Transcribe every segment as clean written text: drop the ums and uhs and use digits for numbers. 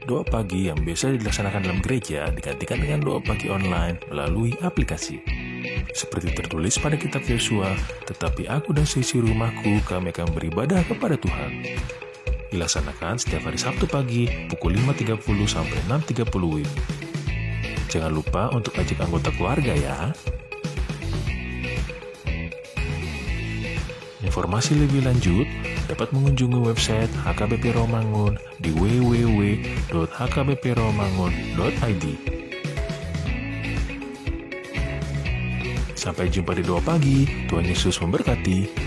doa pagi yang biasa dilaksanakan dalam gereja digantikan dengan doa pagi online melalui aplikasi. Seperti tertulis pada kitab Yosua, tetapi aku dan seisi rumahku kami akan beribadah kepada Tuhan. Dilaksanakan setiap hari Sabtu pagi pukul 5.30 sampai 6.30 WIB. Jangan lupa untuk ajak anggota keluarga ya. Informasi lebih lanjut dapat mengunjungi website HKBP Rawamangun di www.hkbprawamangun.id. Sampai jumpa di doa pagi. Tuhan Yesus memberkati.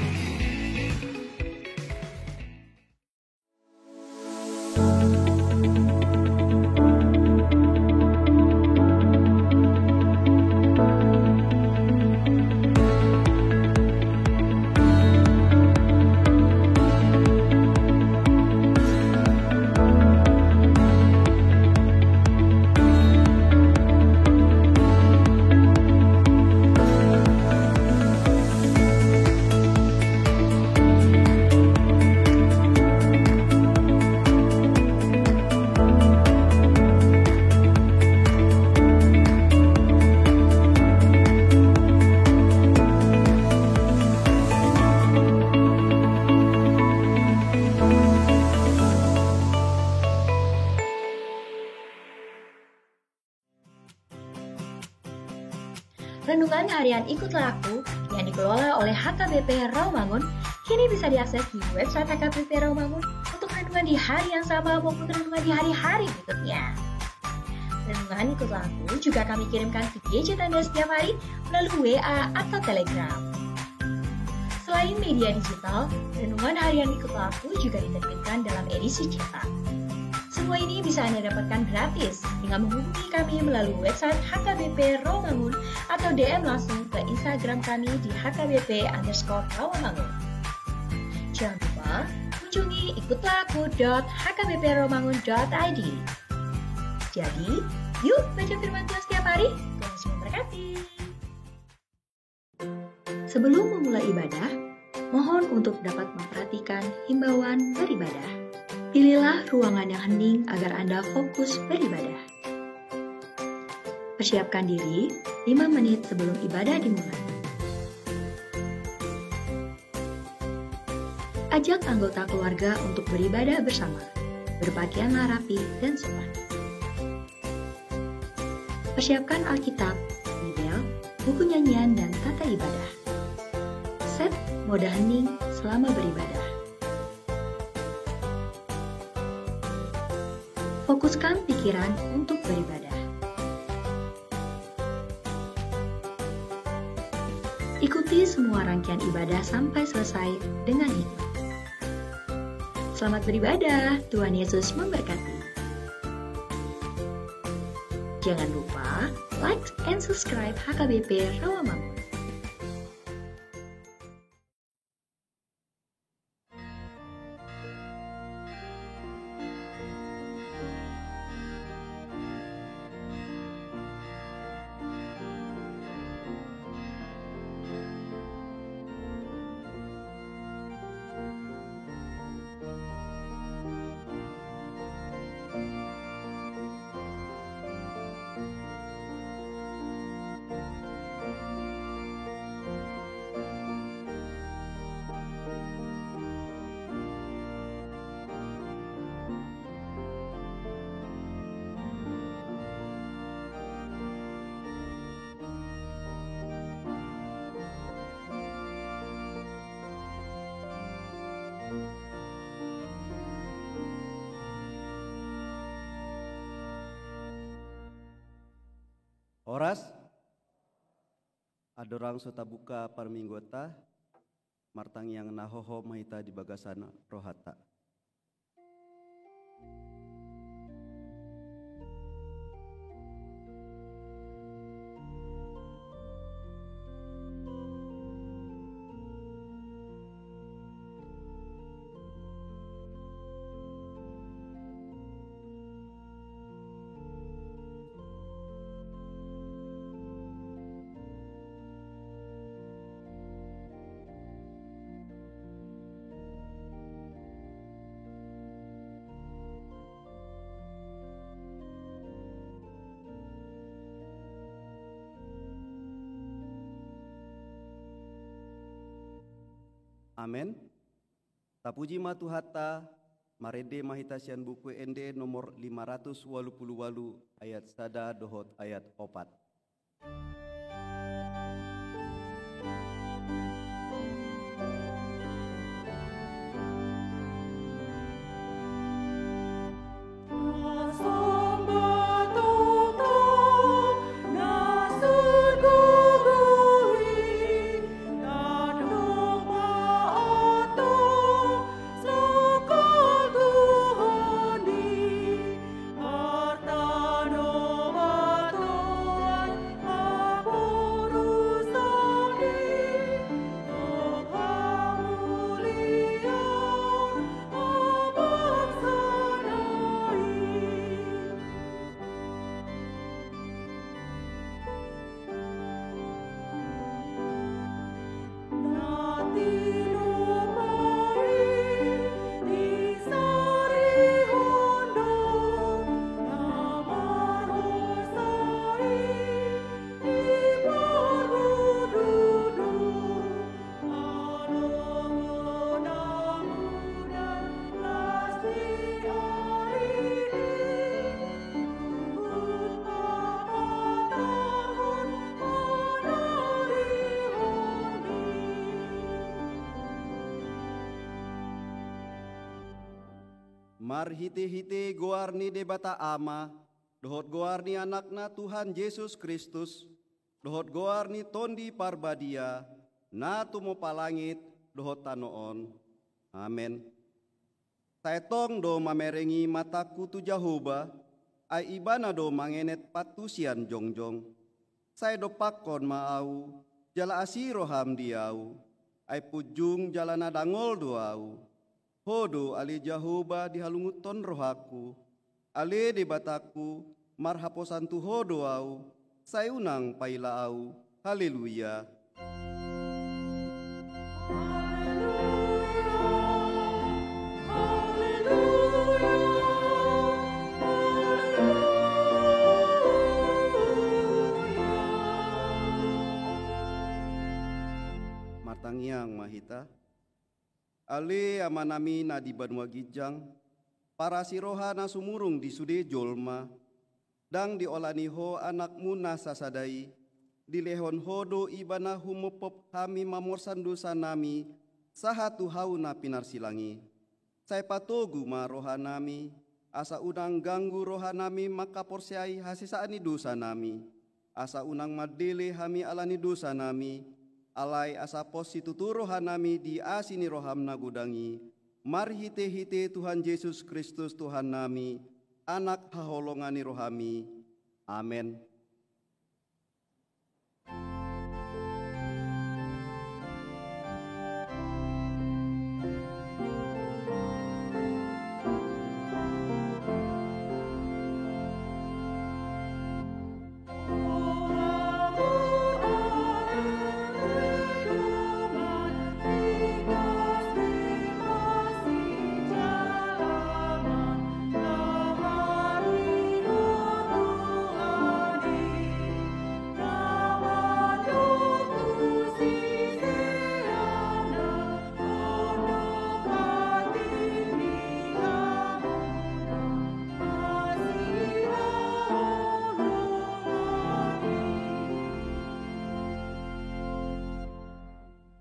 Renungan harian Ikutlah Aku yang dikelola oleh HKBP Rawamangun kini bisa diakses di website HKBP Rawamangun untuk renungan di hari yang sama maupun renungan di hari-hari berikutnya. Renungan Ikutlah Aku juga kami kirimkan ke gadget Anda setiap hari melalui WA atau Telegram. Selain media digital, renungan harian Ikutlah Aku juga diterbitkan dalam edisi cetak. Semua ini bisa Anda dapatkan gratis dengan menghubungi kami melalui website HKBP Rawamangun atau DM langsung ke Instagram kami di hkbp_rawamangun. Jangan lupa kunjungi ikutlahku.hkbprawamangun.id. Jadi, yuk baca firman Tuhan setiap hari. Tuhan Yesus memberkati. Sebelum memulai ibadah, mohon untuk dapat memperhatikan himbauan beribadah. Pilihlah ruangan yang hening agar Anda fokus beribadah. Persiapkan diri 5 menit sebelum ibadah dimulai. Ajak anggota keluarga untuk beribadah bersama. Berpakaianlah rapi dan sopan. Persiapkan Alkitab, Bible, buku nyanyian, dan tata ibadah. Set mode hening selama beribadah. Fokuskan pikiran untuk beribadah. Ikuti semua rangkaian ibadah sampai selesai dengan hikmat. Selamat beribadah, Tuhan Yesus memberkati. Jangan lupa like and subscribe HKBP Rawamangun. Oras, adorang sota buka parminggota, martang yang nahoho mahita di bagasan rohata. Amen. Tapuji matu hatta marede mahitasian buku ND nomor 588 ayat sada dohot ayat 4. Mar hite-hite goarni debata ama, dohot goarni anakna Tuhan Yesus Kristus, dohot goarni tondi parbadia, na tumo palangit, dohot tanoon. Amen. Taetong do mamerengi mataku tu Jahoba, ay ibana do mangenet patusian jongjong. Saya do pakon maau, jala asiro ham diau, ay pujung jalana dangol doau. Hodo ali Jahoba dihalunguton rohaku, ale debataku marhaposan tu hodo au, sayunang paila au, haleluya. Martangiang mahita. Ale amanami na di Banua Gijang, para siroha na sumurung di sude jolma, dang diolaniho anakmu na sasadai, dilehon hodo ibana humupop kami mamorsan dosa nami, sahatu hau na pinarsilangi. Saya patogu ma rohanami, asa unang ganggu rohanami makaporsiai hasisaani dosa nami, asa unang madele hami alani dosa nami, alai asa positutu rohanami di asini roham nagudangi, marhite-hite Tuhan Yesus Kristus Tuhan nami, anak haholongani rohami. Amen.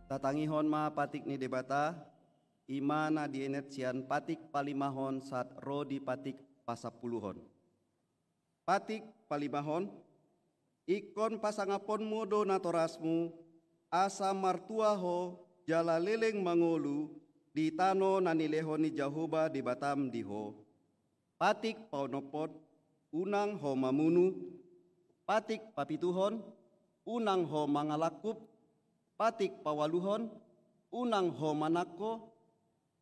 Tatangihon ma patik ni debata, imana dienet sian patik palimahon saat ro di patik pasapuluhon. Patik palimahon, ikon pasangapon modo natorasmu, asa martuaho jala leleng mangolu, di tano nanilehoni Jahoba di Batam diho. Patik paunopot, unang ho mamunu, patik papituhon, unang ho mangalakup, patik pawaluhon, unang ho manako,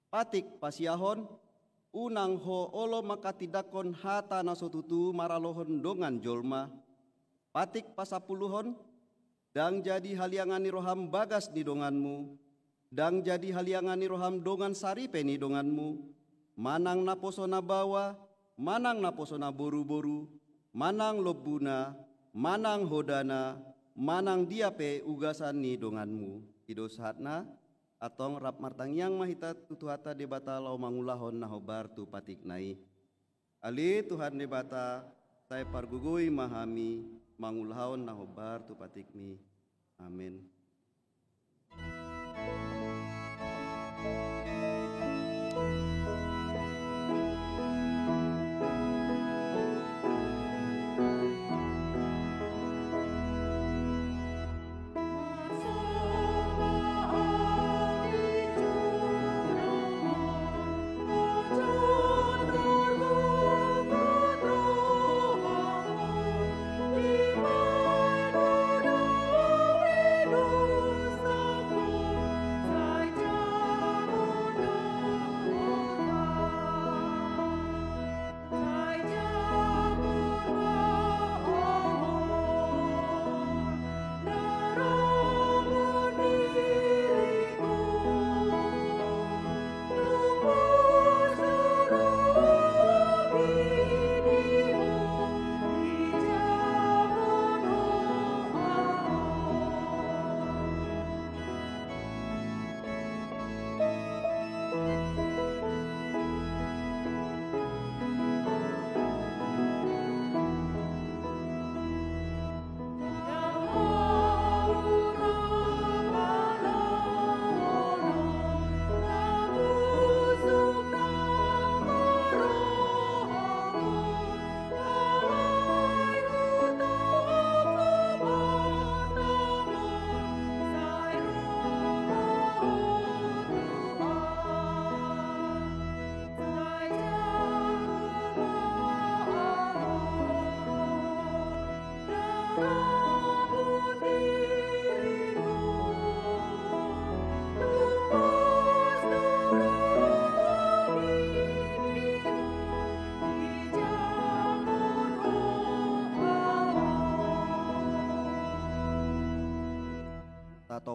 patik pasiahon, unang ho olo makatidakon hata nasotutu maralohon dongan jolma, patik pasapuluhon, dang jadi haliangani roham bagas di donganmu, dang jadi haliangani roham dongan saripe ni donganmu, manang naposo na bawa, manang naposo na boru-boru, manang lobuna, manang hodana, manang diape ugasan ni donganmu. Ido saatna, atong rap martang yang mahita tutuhata debata lau mangulahon nahobar tu patik nai. Ali Tuhan debata saya pargugui mahami mangulahon nahobar tu patik mi. Amin.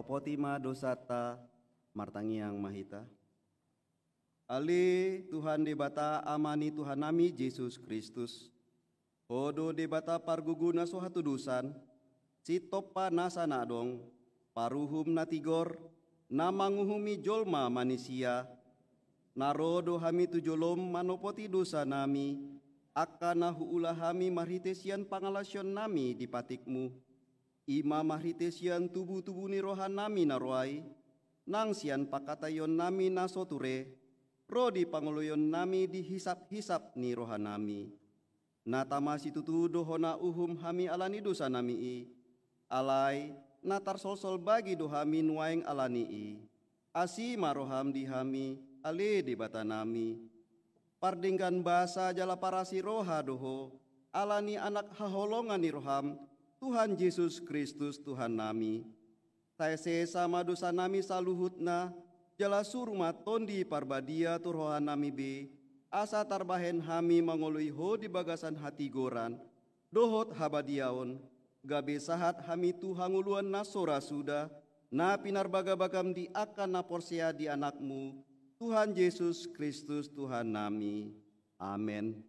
Potima dosata martangiang mahita. Ali Tuhan debata amani Tuhan nami Yesus Kristus. Hodo debata parguguna sohatu dusan. Si topa nasana dong. Paruhum natigor. Namanguhumi jolma manusia. Narodo hami tujolom manopoti dosa nami. Akana huula hami marhitesian pangalasyon nami di patikmu. Ima mahritesian tubuh-tubuh ni rohan nami naruai, nang sian pakatayon nami nasoture, rodi pangoloyon nami dihisap-hisap ni rohan nami. Natama situtu dohona uhum hami alani dosa nami i, alai natar sol-sol bagi dohami nuaing alani i, asi maroham dihami ale debata nami. Pardingkan bahasa jala parasi roha doho, alani anak haholongan ni roham, Tuhan Yesus Kristus Tuhan nami. Saya sama dosa nami saluhutna, jala surma tondi parbadia turhohan nami be, asa tarbahen hami mangolui ho di bagasan hati goran, dohot habadiaon, gabe sahat hami tuhanguluan nasora sudah, na pinar bagam di akan na porsia di anakmu, Tuhan Yesus Kristus Tuhan nami. Amin.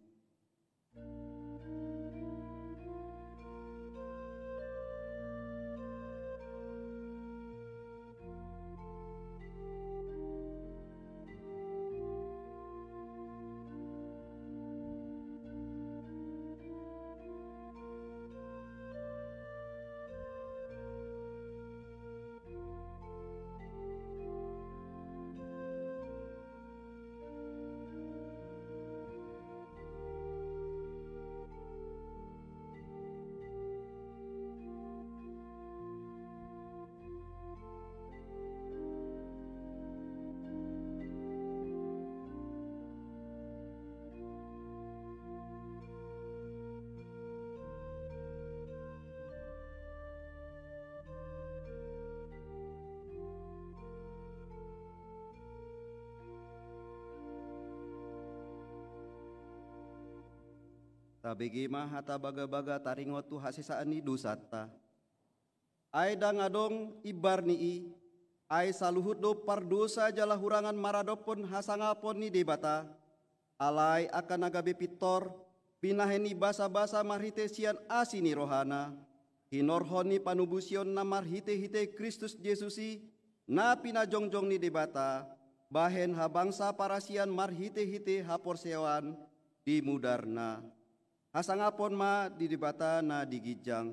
Tabegi mah hata baga-baga taringot tu hasisaan ni dusata. Ai dangadong ibar ni i, ai saluhut do pardosa jala hurangan maradopon hasangapon ni debata. Alai akan agabe pitor, pinaheni basa-basa marhitesian asini rohana. Hinorhoni panubusion na marhite-hite Kristus Yesusi, Na pinajongjong ni debata, bahen ha bangsa parasian marhite-hite ha porsewan di mudarna. Hasangapon ma di debata na digijang.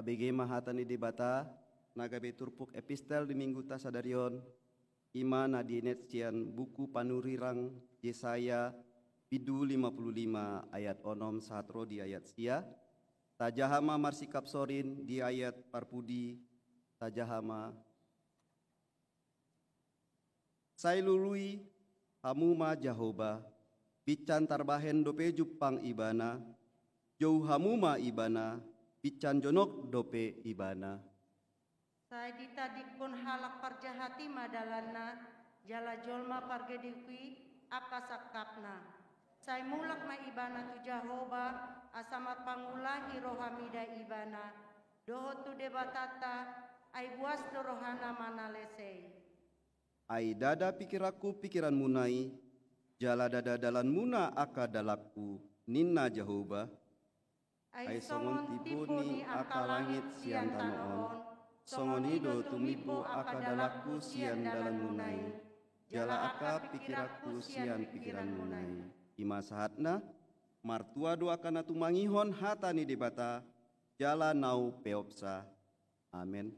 Tabege mahatan di debata, nagabe turpuk epistel di minggu tasadarion, ima na dienet cian buku panurirang Yesaya Pidu 55 ayat onom satro di ayat sia, tajahama marsikap sorin di ayat parpudi, tajahama sailului hamuma Jahoba, pican tarbahen dope jupang ibana, jauh hamuma ibana, pican jonok dope ibana. Saya ditadikpun halak parjahati madalana, jala jolma pargedikwi akasakapna. Saya mulak na ibana tu Jahoba, asama pangulangi rohamida ibana. Doho tu debatata, ay buas do rohana manalesei. Ai dada pikiraku pikiran munai, jala dada dalan muna aka dalakku, ninna Jahoba. Ai songon tipu ni aka langit sian tanoon, songon hido tumibo aka dalakku sian dalan munai, jala aka pikiraku sian pikiran munai. Ima sahatna, martua doa kana tumangihon hatani debata, jala nau peopsa. Amin.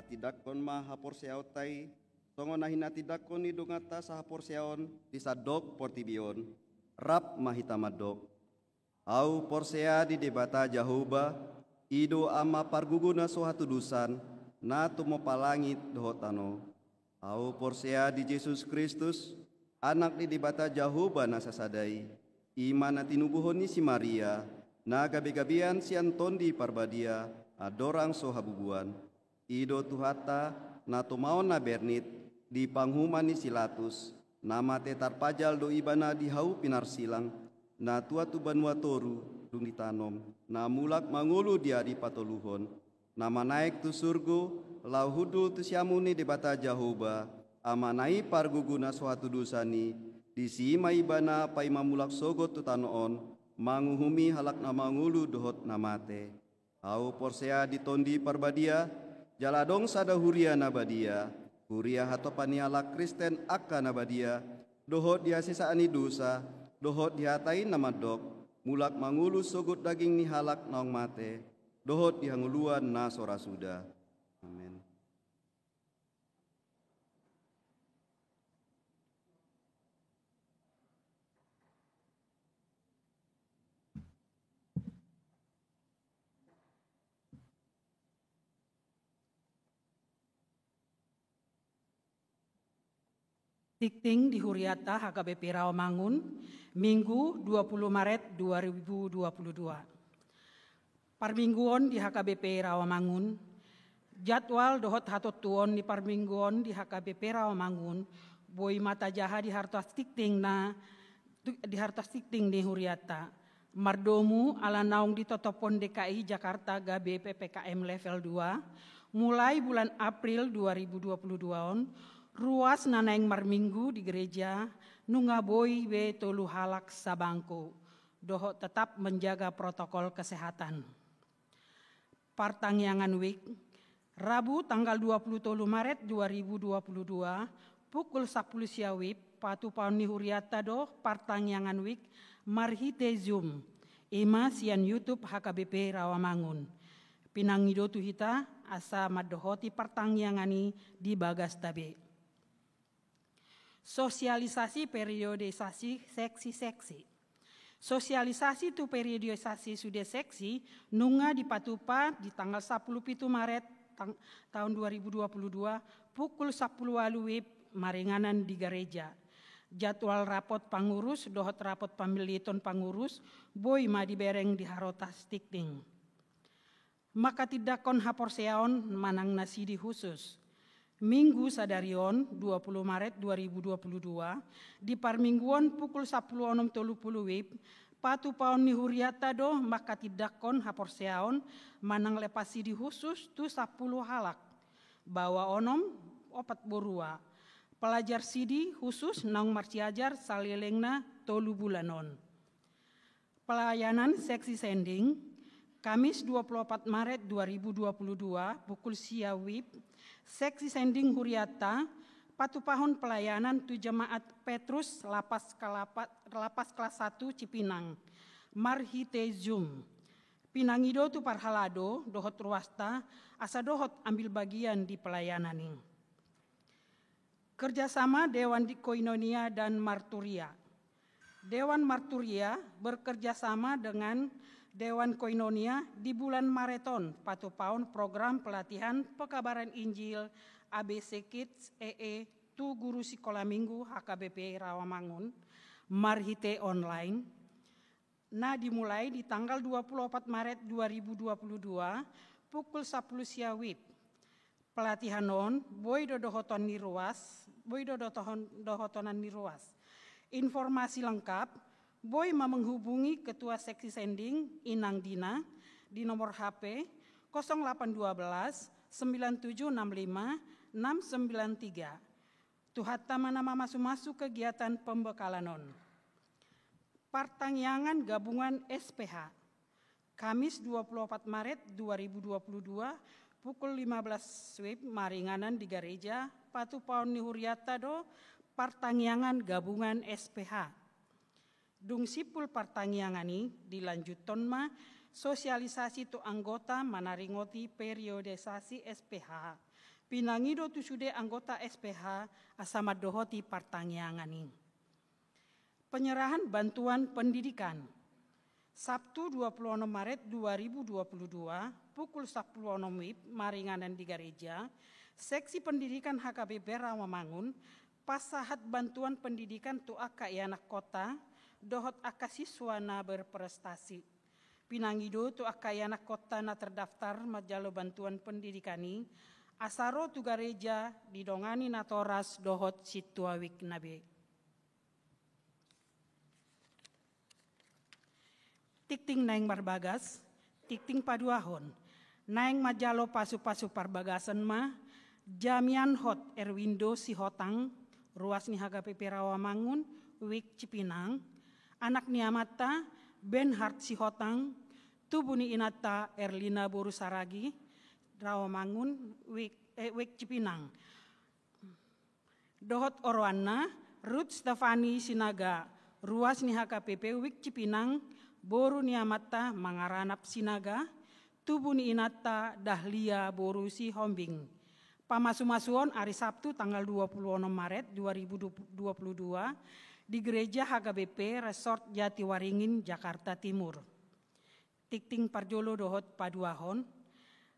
Tidakon ma hapor seautai, songon nahina tidakon ni dongata sa hapor seaon disadok portibion, rap mahita madok. Au porsea di debata Jahoba, ido ama parguguna sohatu dusan, na tumo palangit dohotano. Au porsea di Yesus Kristus, anak di debata Jahoba na sasadai, iman na tinubuhon ni si Maria, na gabi-gabian si Antondi parbadia, adorang sohabubuan. Ido tuhata na tumaon na bernit di panghuman ni Silatus, nama tetar pajal do ibana di hau pinarsilang, na tua tu banua toru dung ditanom, na mulak mangulu dia di patoluhon, nama naik tu surgo, lau hudul tu siamuni debata Jahoba, ama nai parguguna suatu dusani, di sima ibana pai mamulak sogot tu tanoon, manguhumi halak na mangulu dohot namate. Au porsea ditondi parbadia, jaladong sada huria nabadia, huria hatopani ala Kristen akka nabadia, dohot dia sisaani dosa, dohot dihatai namadok, mulak mangulu sogut daging ni halak naong mate, dohot dihanguluan na sora suda. Amin. Tikting di Huriata HKBP Rawamangun, Minggu 20 Maret 2022. Parmingguon di HKBP Rawamangun, jadwal dohot hatot tuon di parmingguon di HKBP Rawamangun, boi mata jaha di hartas tikting di Huriata. Mardomu ala naung di Totopon DKI Jakarta gabe PPKM level 2, mulai bulan April 2022 on, ruas nanaeng marminggu di gereja nungaboi we tolu halak sabangku, doho tetap menjaga protokol kesehatan. Partangyangan Week, Rabu tanggal 23 Maret 2022, pukul 10 siawip, patu pauni Huriata do Partangyangan Week, marhite Zoom, ima sian YouTube HKBP Rawamangun. Pinangido tuhita asa madohoti Partangyangani di bagas tabe. Sosialisasi periodisasi seksi-seksi. Sosialisasi tu periodisasi sudah seksi nunga di Patupa di tanggal 10 Maret tahun 2022 pukul 10 waluwip maringanan di gereja. Jadwal rapot pangurus dohot rapot pamiliton pangurus boy ma dibereng di harotas tikting. Maka tidak kon haporseaon manang nasidi khusus. Minggu sadarion 20 Maret 2022 di parmingguan pukul 10.30 wib patu paon ni Huriata do maka tidak kon haporseaon manang lepasi di khusus tu 10 halak bawa onom opat borua pelajar sidi khusus naung marciajar salilengna 3 bulanon. Pelayanan seksi sending Kamis 24 Maret 2022 pukul siawib seksi sending Huriata patu pahon pelayanan tu jemaat Petrus lapas kelas 1 Cipinang marhite Zoom. Pinangido tu parhalado dohot ruasta asa dohot ambil bagian di pelayanan ini. Kerjasama Dewan Koinonia dan Marturia. Dewan Marturia bekerjasama dengan Dewan Koinonia di bulan Mareton patu paun program pelatihan pekabaran Injil ABC Kids tu guru sekolah minggu HKBP Rawamangun marhite online. Nah dimulai di tanggal 24 Maret 2022 pukul 10 siawib. Pelatihan non boy dodohoton ni ruas, Informasi lengkap boy menghubungi Ketua Seksi Sending Inang Dina di nomor HP 0812 9765 693. Tuhata nama masuk kegiatan pembekalanon. Partangyangan Gabungan SPH Kamis 24 Maret 2022 pukul 15 WIB maringanan di gereja patu paun ni Huriata do Partangyangan Gabungan SPH. Dung sipul partangyangan ini dilanjuton ma sosialisasi tu anggota manaringoti periodisasi SPH. Pinangido tu sude anggota SPH asama dohoti partangyangan ini. Penyerahan bantuan pendidikan. Sabtu 26 Maret 2022 pukul 10.00 WIB maringanan di gereja. Seksi pendidikan HKBP Rawamangun pasahat bantuan pendidikan tu aka anak kota dohot aka siswa na berprestasi. Pinangido tu aka anak kota na terdaftar majalo bantuan pendidikan ini asaro tu gereja didongani natoras dohot situawik nabe. Tikting naeng barbagas, tikting paduahon, naeng majalo pasu-pasu parbagasan ma, jamian hot Erwindo si hotang, ruas ni HKBP Rawamangun, Wik Cipinang, anak ni amata, Benhard si hotang, tubuni inata Erlina Borusaragi, Rawamangun, Wik Cipinang. Dohot Orwana, Ruth Stefani Sinaga, ruas ni HKBP Wik Cipinang, boru ni amata mangaranap sinaga, tubuh ni inata dahlia boru si hombing. Pamasu-masuon hari Sabtu tanggal 26 Maret 2022 di Gereja HKBP Resort Jatiwaringin, Jakarta Timur. Tikting parjolo dohot paduahon,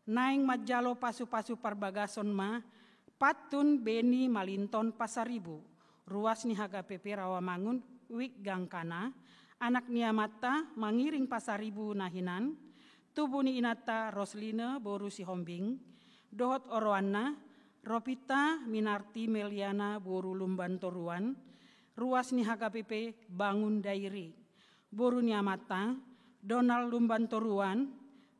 naing majalo pasu-pasu parbagason ma, patun beni malinton pasaribu, ruas ni HKBP Rawamangun, wik gangkana, anak niamata mangiring pasaribu nahinan, tubuh ni inata Roslina boru si hombing, dohot oroana, Ropita Minarti Meliana boru lumban toruan, ruas ni HKBP Bangun Dairi, boru ni amata, Donald lumban toruan,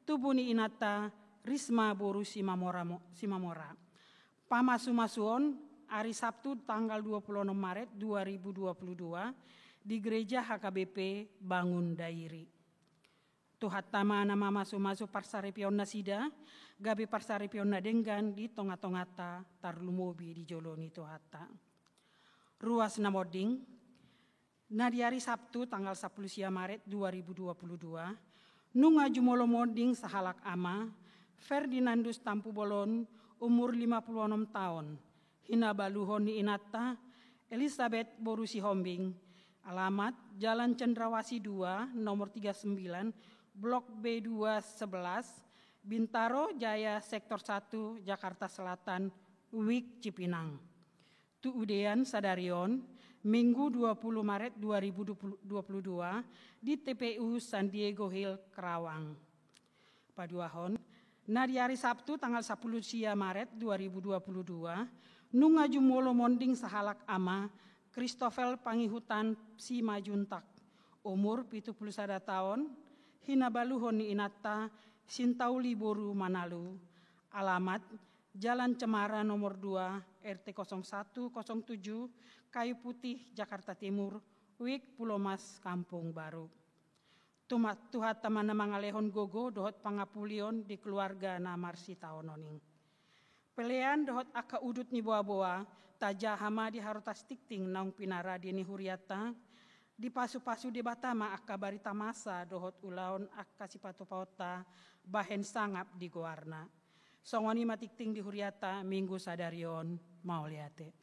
tubuh ni inata Risma boru Simamora. Pamasu-masuon hari Sabtu tanggal 26 Maret 2022 di Gereja HKBP Bangun Dairi. Tuhat tama nama masu-masu parsaripion nasida, gabi parsaripion na denggan di tonga-tongata tarlumobi di joloni tuhata. Ruas namoding, na di hari Sabtu tanggal 10 Maret 2022, nunga jumolo moding sahalak ama, Ferdinandus Tampu Bolon, umur 56 tahun, hina baluhon ni inata, Elizabeth Borusi Hombing, alamat Jalan Cendrawasih 2, nomor 39, Blok B211, Bintaro Jaya Sektor 1, Jakarta Selatan, Wik Cipinang. Tuudean Sadarion, Minggu 20 Maret 2022 di TPU San Diego Hill, Kerawang. Paduahon, na di hari Sabtu tanggal 10 Maret 2022, nunga jumolo monding sahalak ama, Christopher Pangihutan Si Majuntak, umur 71 tahun, hinabaluhon ni inata Sintauli Boru Manalu, alamat Jalan Cemara nomor 2 RT 0107 Kayu Putih Jakarta Timur, Wik Pulau Mas Kampung Baru. Tuhat teman mangalehon gogo dohot pangapulion di keluarga namarsi taononing. Pelean dohot aka udut ni boa-boa tajahama di harotas tikting naung pinara di huriata, di pasu-pasu di batama akka barita masa dohot ulaon akka sipatu pauta bahen sangap di goarna. Songoni matikting di huriata minggu sadarion mau liate.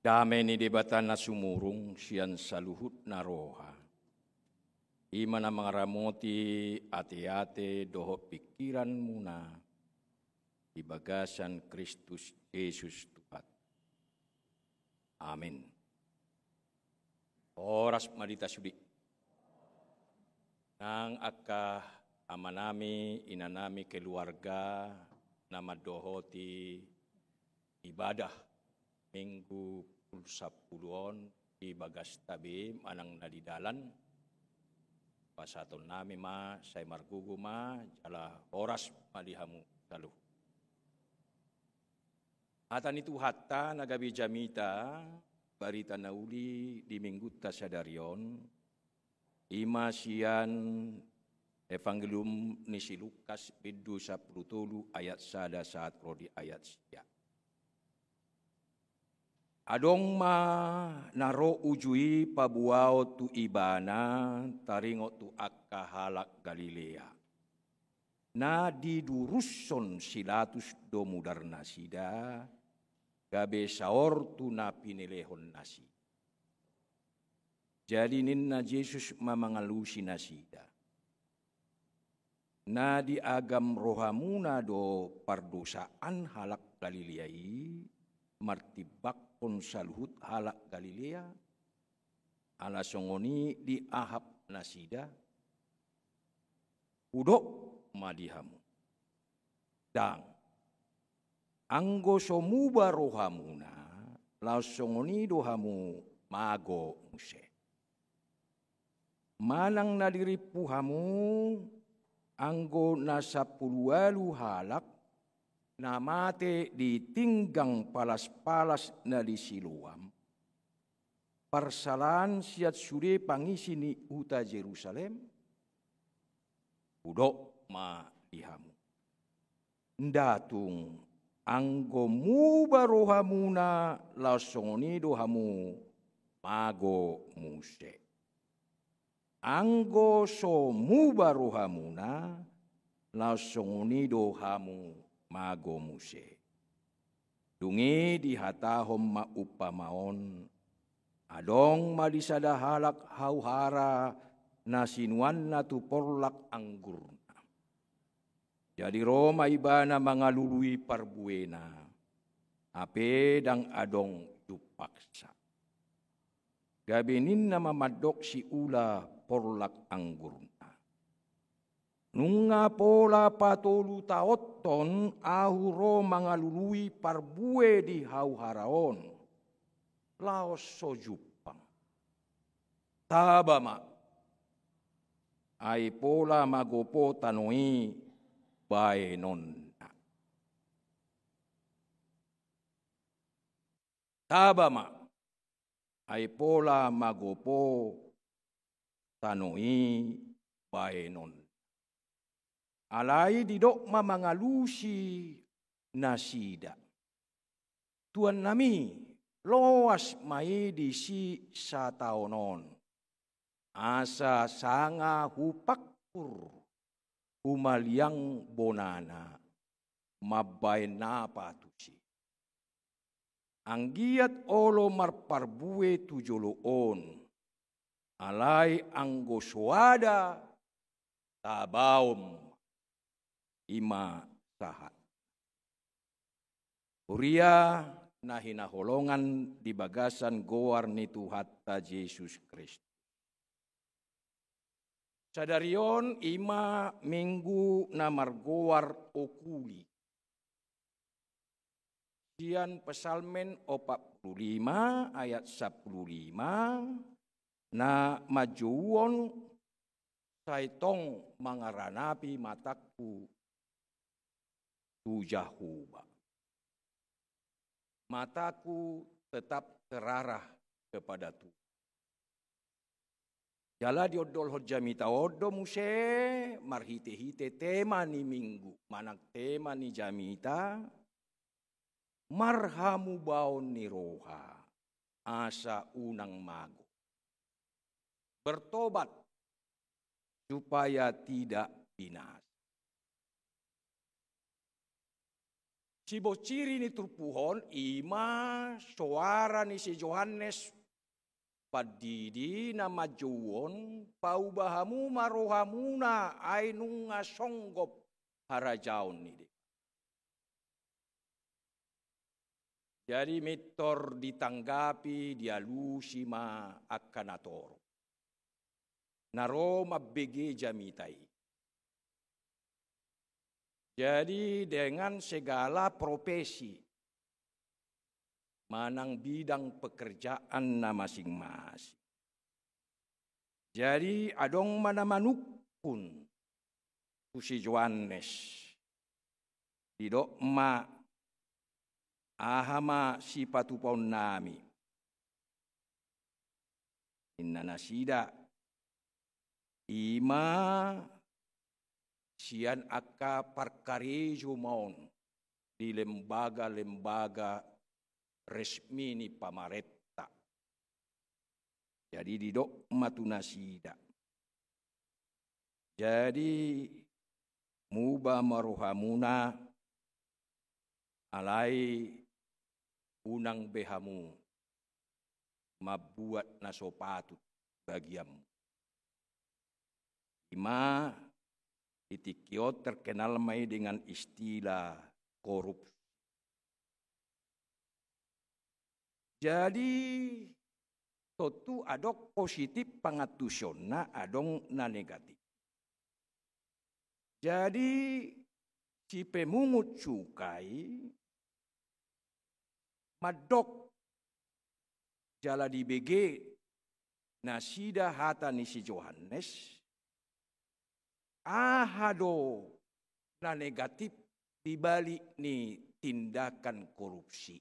Damai ni debatan na sumurung siyan saluhut na roha. Ima na mga ramoti ate-ate doho pikiran muna ibagasan Kristus Yesus Tuhan. Amin. Oras malita sudi. Nang akka amanami inanami keluarga na madohoti ibadah minggu 10 di bagas tabi manang nadidalan pasaton nami ma, saya margugu ma, jala horas malihamu saluh. Hatan itu hatta nagabi jamita, barita nauli di mingguta sadarion, ima sian Evangelium ni si Lukas bidu 10 ayat 1 saat rodi ayat sia. Adong ma naro ujui pabuao tu ibana taringo tu akka halak Galilea. Na didurusson silatus do mudar nasida gabe saor tu na pinilehon nasi. Jadi ninna Yesus mamangalusi nasida. Na di agam rohamuna do pardosaan halak Galileai martibak kon saluhut halak Galilea ala songoni di ahap nasida udok madihamu dang anggo somuba rohamuna lao songoni dohamu mago muse manang nadiripuhamu anggo nasa pulualu halak na mate ditinggang palas-palas na di Siloam. Parsalan siat sude pangisi ni uta Jerusalem. Udok ma dihamu. Ndatung anggo muba rohamuna lasongoni dohamu mago muse. Anggo so muba rohamuna lasongoni dohamu mago muse. Dungi di hatahom maupamaon adong madisada halak hauhara na sinuan na tu porlak anggurna. Jadi Roma ibana mangalului parbuena ape dang adong dupaksa. Gabinin na mamadok si ula porlak anggurna. Nunga pola patolu taoton ahuro mangalului parbue di hauharaon. Laos sojupang. Tabama. Ai pola magopo tanoi baenon. Tabama. Ai pola magopo tanoi baenon. Alai didok mamangalusi nasida. Tuan nami loas mai di si sataonon. Asa sanga hupakpur humaliang bonana mabay napatusi. Anggiat olo marparbue tujoloon. Alai anggoswada tabaom ima sahat. Uria na hinaholongan di bagasan goar ni Tuhatta Yesus Kristus. Sadarion ima minggu na margoar okuli. Sian pesalmen 45 ayat 15 na majuon saitong mangaranapi mataku tu Jahuba. Mataku tetap terarah kepada Tuhan. Jala diodol hojamita odo muse marhite-hite tema ni minggu. Manak tema ni jamita. Marhamu baon ni roha. Asa unang mago. Bertobat supaya tidak binasa. Si bociri ni turpuhon ima suara ni si Yohanes padidi na majuon paubahamu marohamuna ay nung songgop harajaon ni de. Jadi mitor ditanggapi dialusi ma akanatoro. Naro mabege jamitai. Jadi dengan segala profesi, manang bidang pekerjaan na masing-masing. Jadi adong mana manukun si Johannes. Didok ma ahama si patupaun nami. Inna nasida ima sian aka parkarejo maun di lembaga-lembaga resmi ni pamaretta. Jadi didok matunasida. Jadi muba maruhamuna alai unang behamu mabuat nasopatut bagiamu. Ima itikiot terkenal mai dengan istilah korupsi. Jadi tentu adok positif pangatusion na adong na negatif. Jadi si pemungut cukai madok jala di BG nasida hata ni si Johannes ahado na negatif dibalik ni tindakan korupsi.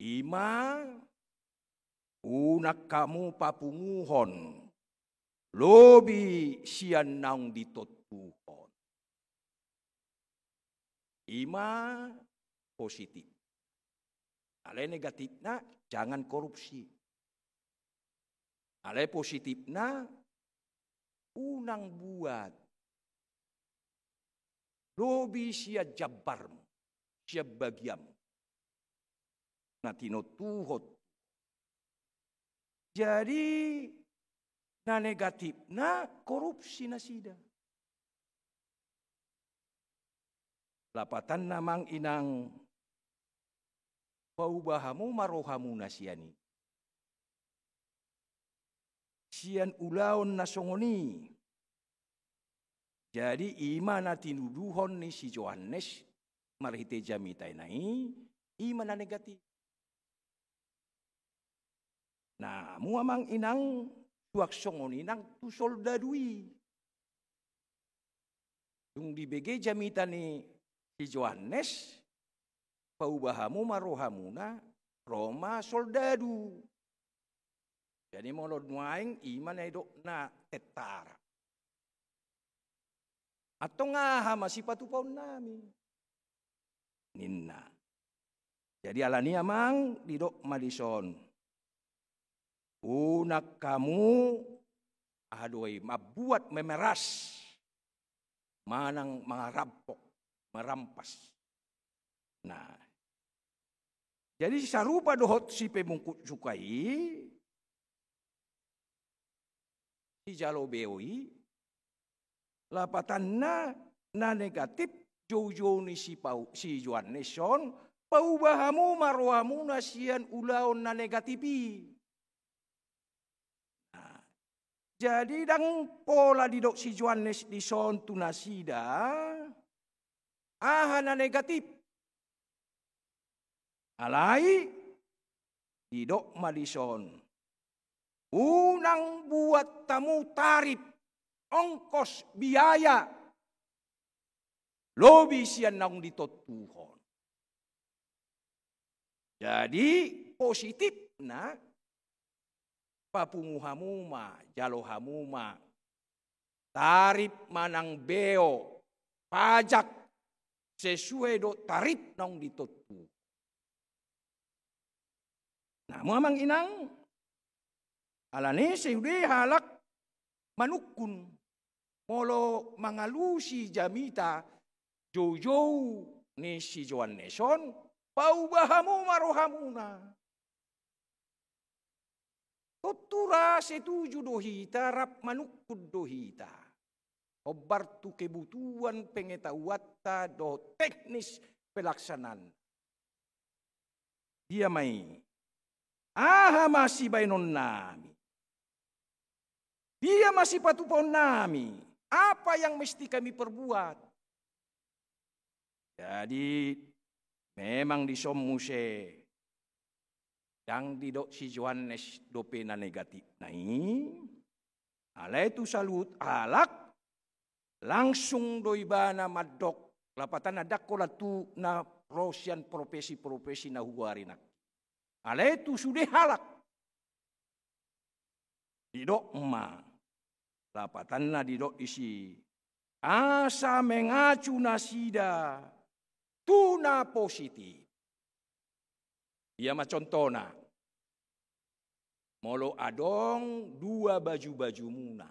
Ima unak kamu papunguhon lobi sian naung ditotuhon. Ima positif. Ale negatifna jangan korupsi. Ale positifna unang buat. Lobi sia jabarmu, sia bagiam. Na tinotuhot. Jadi na negatif na korupsi na sida. Lapatan namang inang paubahamu marohamu na siani. Sian ulaon na songoni. Jadi ima na tinuduhon ni si Johannes marhite jamitay nai ima na negatif. Nah, muamang inang tuak songoni nang tu soldadui. Yung di BG jamita ni si Johannes, paubahamu marohamu na Roma soldadu. Jadi molod nuaing iman na idok na tetara. Atau nga masih patupaun nami. Ninna. Jadi alani amang didok madison. Unak kamu aduh mabuat memeras manang mga rampok merampas. Nah, jadi sarupa dohot si pemungkut sukai si jalo beoi lapatan na negatif jojo ni si Johannes son paubahamu marohamu nasian ulaon na negatifi. Jadi dang pola didok si Johannes di son tunasida ahana negatif. Alai didok madison. Unang buat tamu tarif ongkos biaya. Lobi sian naung ditotuhon. Jadi positif na papunguhamuma, jalohamuma, tarif manang beo, pajak, sesuai do tarif nang ditotu. Nah, muamang inang, alani seude halak manukun, molo mangalusi jamita, jojo ni si Johanneson, paubahamu marohamuna. Tutura setuju dohita rap manukud dohita. Obar tu kebutuhan pengetahuan do teknis pelaksanaan. Dia mai. Aha masih bainon nami. Dia masih patupon nami. Apa yang mesti kami perbuat? Jadi memang di somuse yang didok si Johannes dopena negatif nai, ala itu salut alak langsung doibana madok lapatan ada kolatu na rosian profesi na huarinak. Ala itu sudah halak didok ma lapatan na didok isi asa mengacu nasida tuna positif. Ia contohna molo adong 2 baju-baju muna.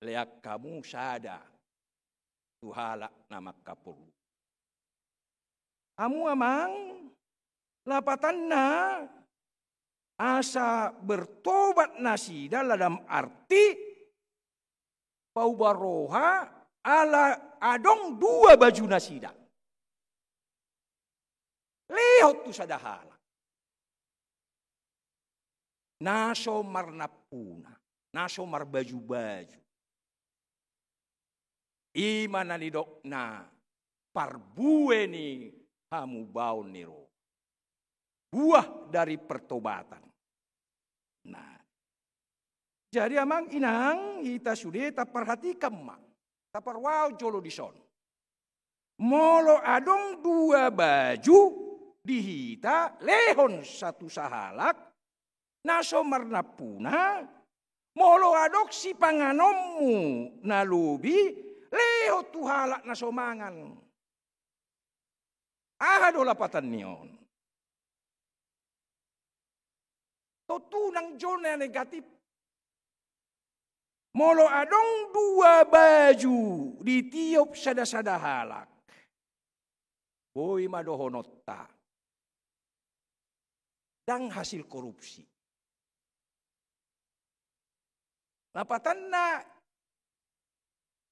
Leak kamu sada tuhala nama kapur. Amu amang lapatan na asa bertobat nasida dalam arti paubaroha ala adong 2 baju nasida. Lehot tu sadahala. Naso marnapuna. Naso marbaju-baju. Imana ni dok na parbue ni hamu baun niro. Buah dari pertobatan. Nah. Jadi amang inang kita sudah tak perhatikan mak. Tak perwau jolo di son. Molo adong 2 baju dihita lehon 1 sahalak naso marnapuna molo adok si panganommu nalubi leho tuhalak naso mangan. Ahado lapatan nion. Totunang jona negatif. Molo adong 2 baju ditiup sada-sada halak. Boy madohonotta. Dan hasil korupsi. Lapatan na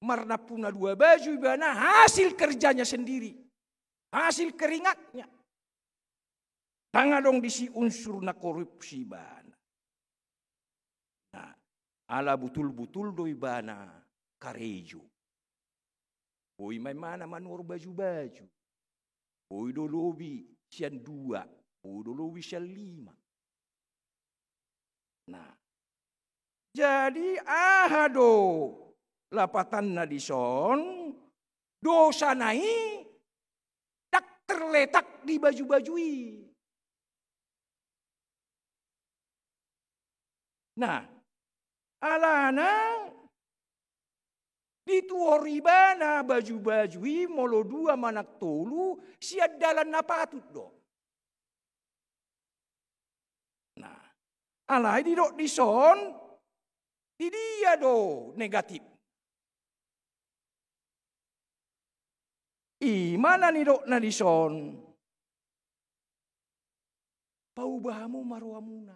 marnapuna 2 baju ibana hasil kerjanya sendiri. Hasil keringatnya. Tangadong disi unsur na korupsi bana. Nah, ala betul-betul doi bana karejo. Boy may mana manur baju-baju. Boy do lobi sian 2. Boy do lobi sian 5. Nah. Jadi ahado lapatan na dison dosa nai tak terletak di baju-bajui. Nah, alana dituoribana baju-bajui molo 2 manak tolu siad dalan na patut do. Nah, alai di dok dison di dia do negatif. Imana ni dok na dison paubahamu marwamuna.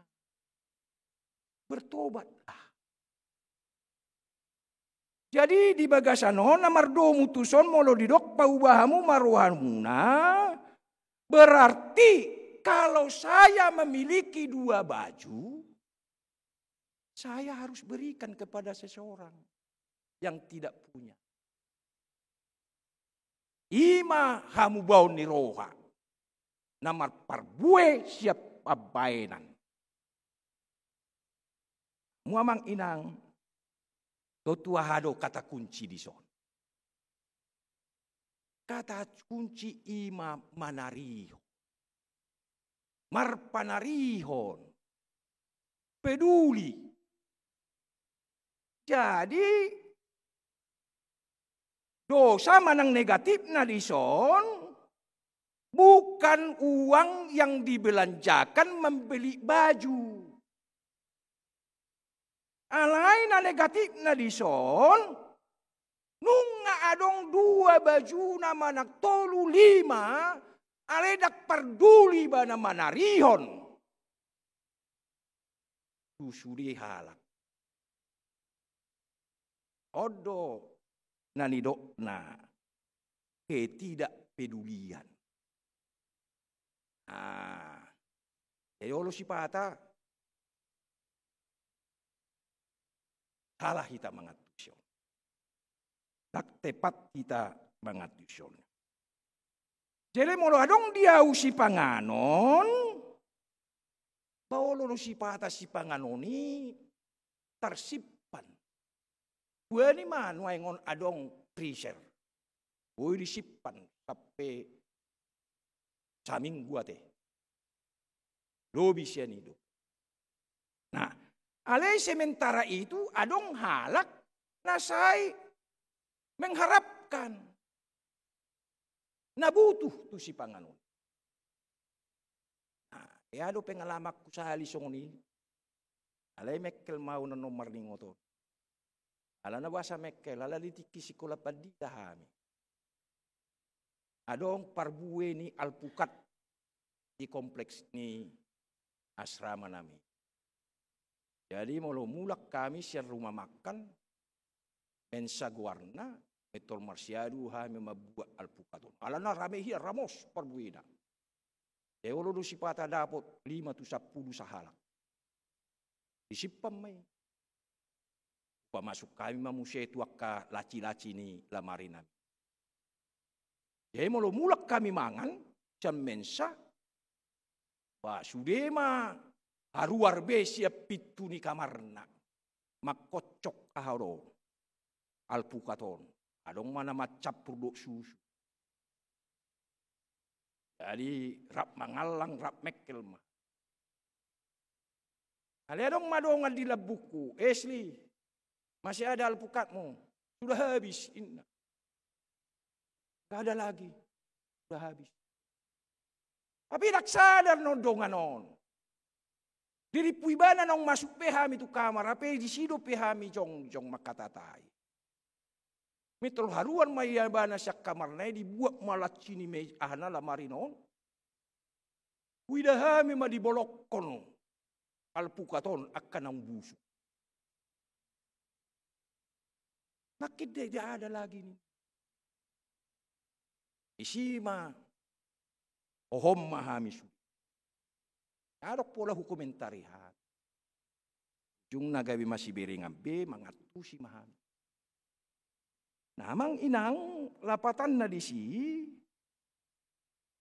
Bertobatlah. Jadi di bagasanon namardo mutuson molo didok paubahamu marwamuna. Berarti kalau saya memiliki 2 baju, saya harus berikan kepada seseorang yang tidak punya. Ima hamu bau niroha. Namar parbue siap pabainan. Muamang inang totua hado kata kunci di son. Kata kunci ima manariho. Marpanarihon. Peduli. Jadi dosa manang negatif na di son bukan uang yang dibelanjakan membeli baju. Alai na negatif na dison, nung nga adong 2 baju na manak tolu 5, aledak parduli ba na manarihon. Susuri halak. Odo nanidok na ketidakpedulian. Jadi olo si pata salah kita mengatusyon. Tak tepat kita mengatusyon. Jadi molo adong dia usi panganon, bawolo no si pata si panganoni tersimpan. Buani man waingon adong freezer. Boleh disimpan sampai saminggu ate. Lobi sian hidup. Nah, alai sementara itu adong halak na saya mengharapkan na butuh tu si panganon. Nah, ya do pengalamak ku sa halisong ni. Alay mekkel mau na nomor ningoto. Ala na basa mekkel, ala ditiki sikola padita hami. Adong parbuwe ni alpukat di kompleks ni asrama nami. Jadi mulu mulak kami siar rumah makan, mensaguarna, metol marsiadu hami mabuat alpukaton. Ala na rame hiya ramos parbuwe na. Dewolo do sipata dapot 5 to 10 sahalak. Disipam may. Pamasuk kami mamusia itu ka laci-laci ni lamari nami. Jadi mulu mulak kami mangan, jam mensa, Pak Sudema, haruar besia pitu ni kamarna, makocok aharo, alpukaton, adong mana macap produk susu. Jadi rap mangalang, rap mekel mah. Kalian dong madongan di labuku, Esli, masih ada alpukatmu, sudah habis. Gak ada lagi, sudah habis. Tapi nak sadar nondongan on. Diri puibana nong masuk pehami tu kamar, apa di sido pehami jong makatatai. Mitol haruan mayabana siak kamar na dibuat malat sini me ahna lamari non. Puidahami ma dibolokon alpukaton akan ang busuk. Nakit dia ada lagi nih. Isima ohom mahami su. Adok pola hukumentarihan. Jung nagabi masih beringan be mangatusi mahami. Namang inang lapatan na disi.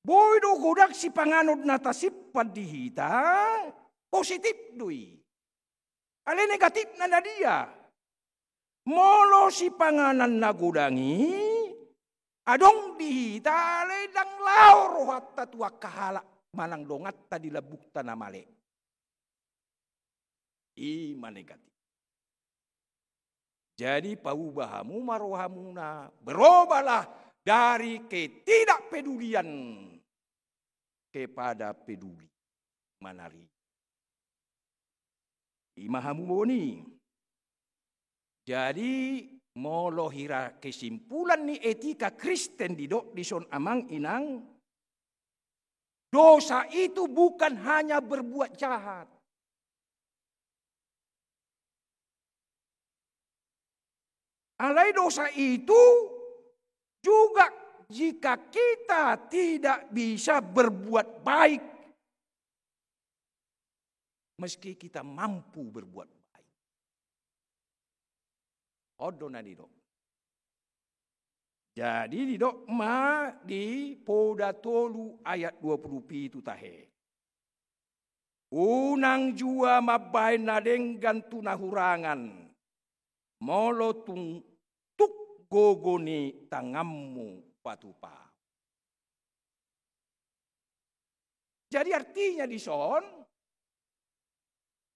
Boy do godak si panganod na tasip padihita. Positif dui. Ale negatif na dia. Molo si panganan na gudangi. Adong dihita ledang laur hatta tua kahala manang dongat tadi labukta na male. Ima negatif. Jadi paubahamu marohamuna berubahlah dari ketidakpedulian kepada peduli manari. Imahamu boni. Jadi molohira kesimpulan ni etika Kristen di son amang inang. Dosa itu bukan hanya berbuat jahat. Alai dosa itu juga jika kita tidak bisa berbuat baik. Meski kita mampu berbuat baik. Odo na didok. Jadi didok ma di Podatolu ayat 20 itu tahe. Unang jua mabay na denggan tunahurangan. Molo tung tuk gogoni tangammu patupa. Jadi artinya di son,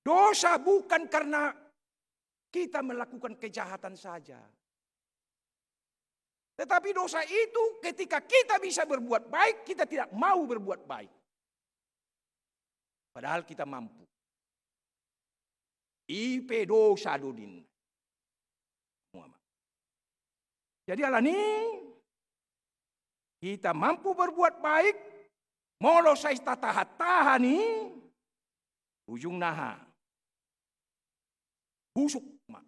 dosa bukan karena kita melakukan kejahatan saja. Tetapi dosa itu ketika kita bisa berbuat baik, kita tidak mau berbuat baik. Padahal kita mampu. Ipe dosa dodin. Jadi alani kita mampu berbuat baik, molo saya tahan ni ujung naha busuk mak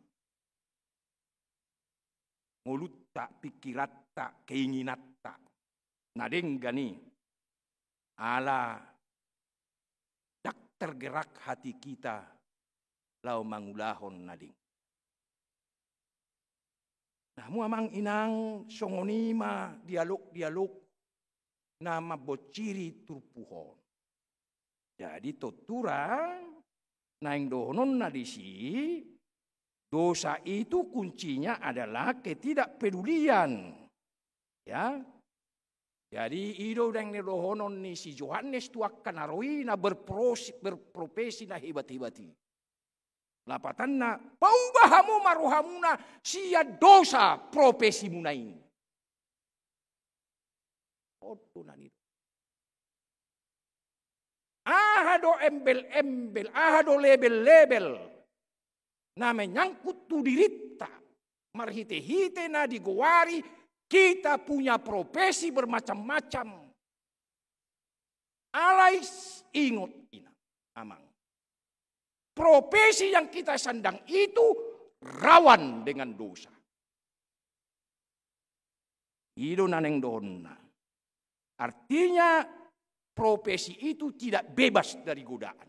mulut tak pikirat tak keinginat tak nadeng gani ala dak tergerak hati kita lau mangulahon nading. Nah, muamang inang songonima dialog nama bociri turpuhon. Jadi toturang naing donon nadisi, dosa itu kuncinya adalah ketidakpedulian. Ya. Jadi ido dang dohonon ni si Yohanes tu akan aroi na berprofesi na hebat-hebati. Lapatanna paubahamu maruhamuna sia dosa profesi munain. Oto nani. Ahado embel-embel, ahado lebel-lebel. Na menyangkut tu dirita. Marhite-hite na digowari, kita punya profesi bermacam-macam. Alais ingot ina, amang. Profesi yang kita sandang itu rawan dengan dosa. Ido naneng donna. Artinya profesi itu tidak bebas dari godaan.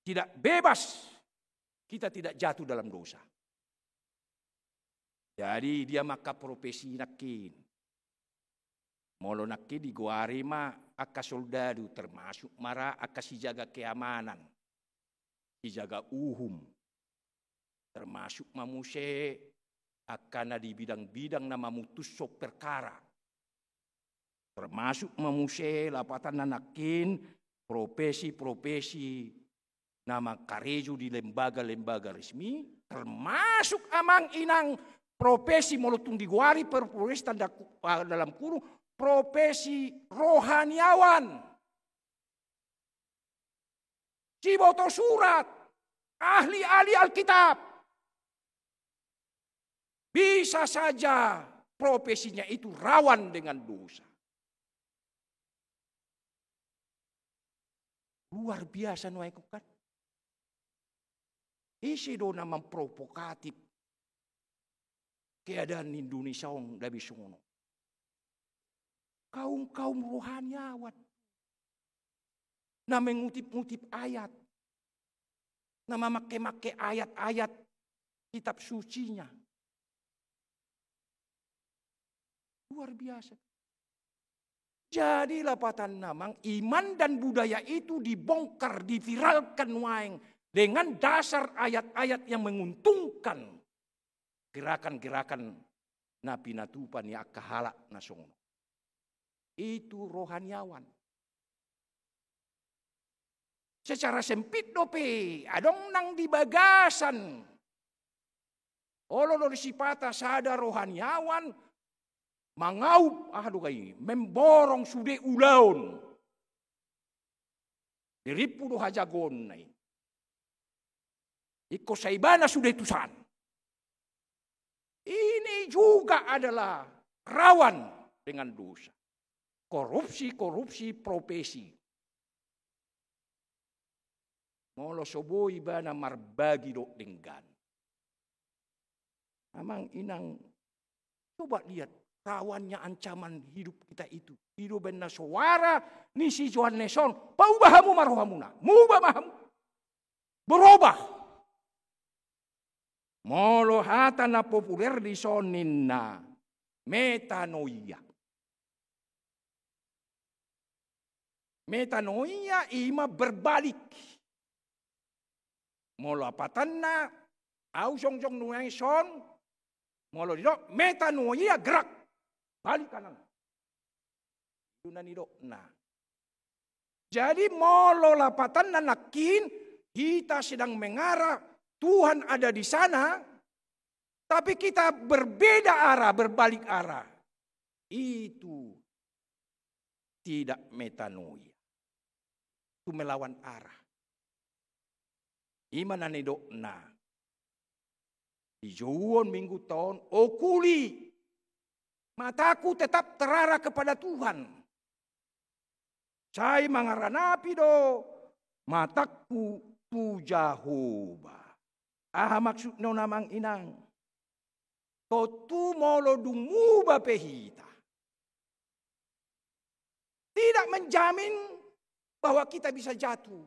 Tidak bebas, kita tidak jatuh dalam dosa. Jadi dia maka profesi nakin. Molo nakin di guari ma aka soldadu termasuk mara aka si jaga keamanan. Si jaga uhum. Termasuk mamuse akan di bidang-bidang na mamutusok perkara. Termasuk mamuse lapatan nanakin profesi-profesi nama kareju di lembaga-lembaga resmi. Termasuk amang inang profesi molotung diguari perprofesi dalam kurung profesi rohaniawan. Ciboto surat, ahli-ahli Alkitab. Bisa saja profesinya itu rawan dengan dosa. Luar biasa nuaiku kan. Isi dona memprovokatif keadaan Indonesia on dabi sono. Kaum rohaniawan. Na mengutip-ngutip ayat. Na memakai-makai ayat-ayat kitab sucinya. Luar biasa. Jadi lapatan namang iman dan budaya itu dibongkar, diviralkan waeng dengan dasar ayat-ayat yang menguntungkan gerakan-gerakan napi natupan ya kahala nasional. Itu rohaniawan. Secara sempit dope, adong nang di bagasan. Ololor sipata sada rohaniawan, mangaup, memborong sude ulaun. Diripu do hajagon nai. Iko saibana sude tusan. Ini juga adalah rawan dengan dosa. Korupsi profesi. Molo soboi bana marbagi do denggan. Amang inang, coba lihat rawannya ancaman hidup kita itu. Hidup benna suara nisi Yohaneson. Paubahamu marohamuna. Mubahamu. Berubah. Molo hatana populer di soninna. Metanoia. Metanoia ima berbalik. Molo apatanna. Au song-song nuang son. Molo didok. Metanoia gerak. Balik kanan. Nah. Jadi molo lapatan nanakin kita sedang mengarah Tuhan ada di sana, tapi kita berbeda arah, berbalik arah. Itu tidak metanoia. Itu melawan arah. Iman anedok na. Di Juon minggu tahun, okuli. Mataku tetap terarah kepada Tuhan. Saya mangaranapi do. Mataku tu Jehovah. Maksudnya namang inang. Totu molo dumuba pehita. Tidak menjamin bahwa kita bisa jatuh.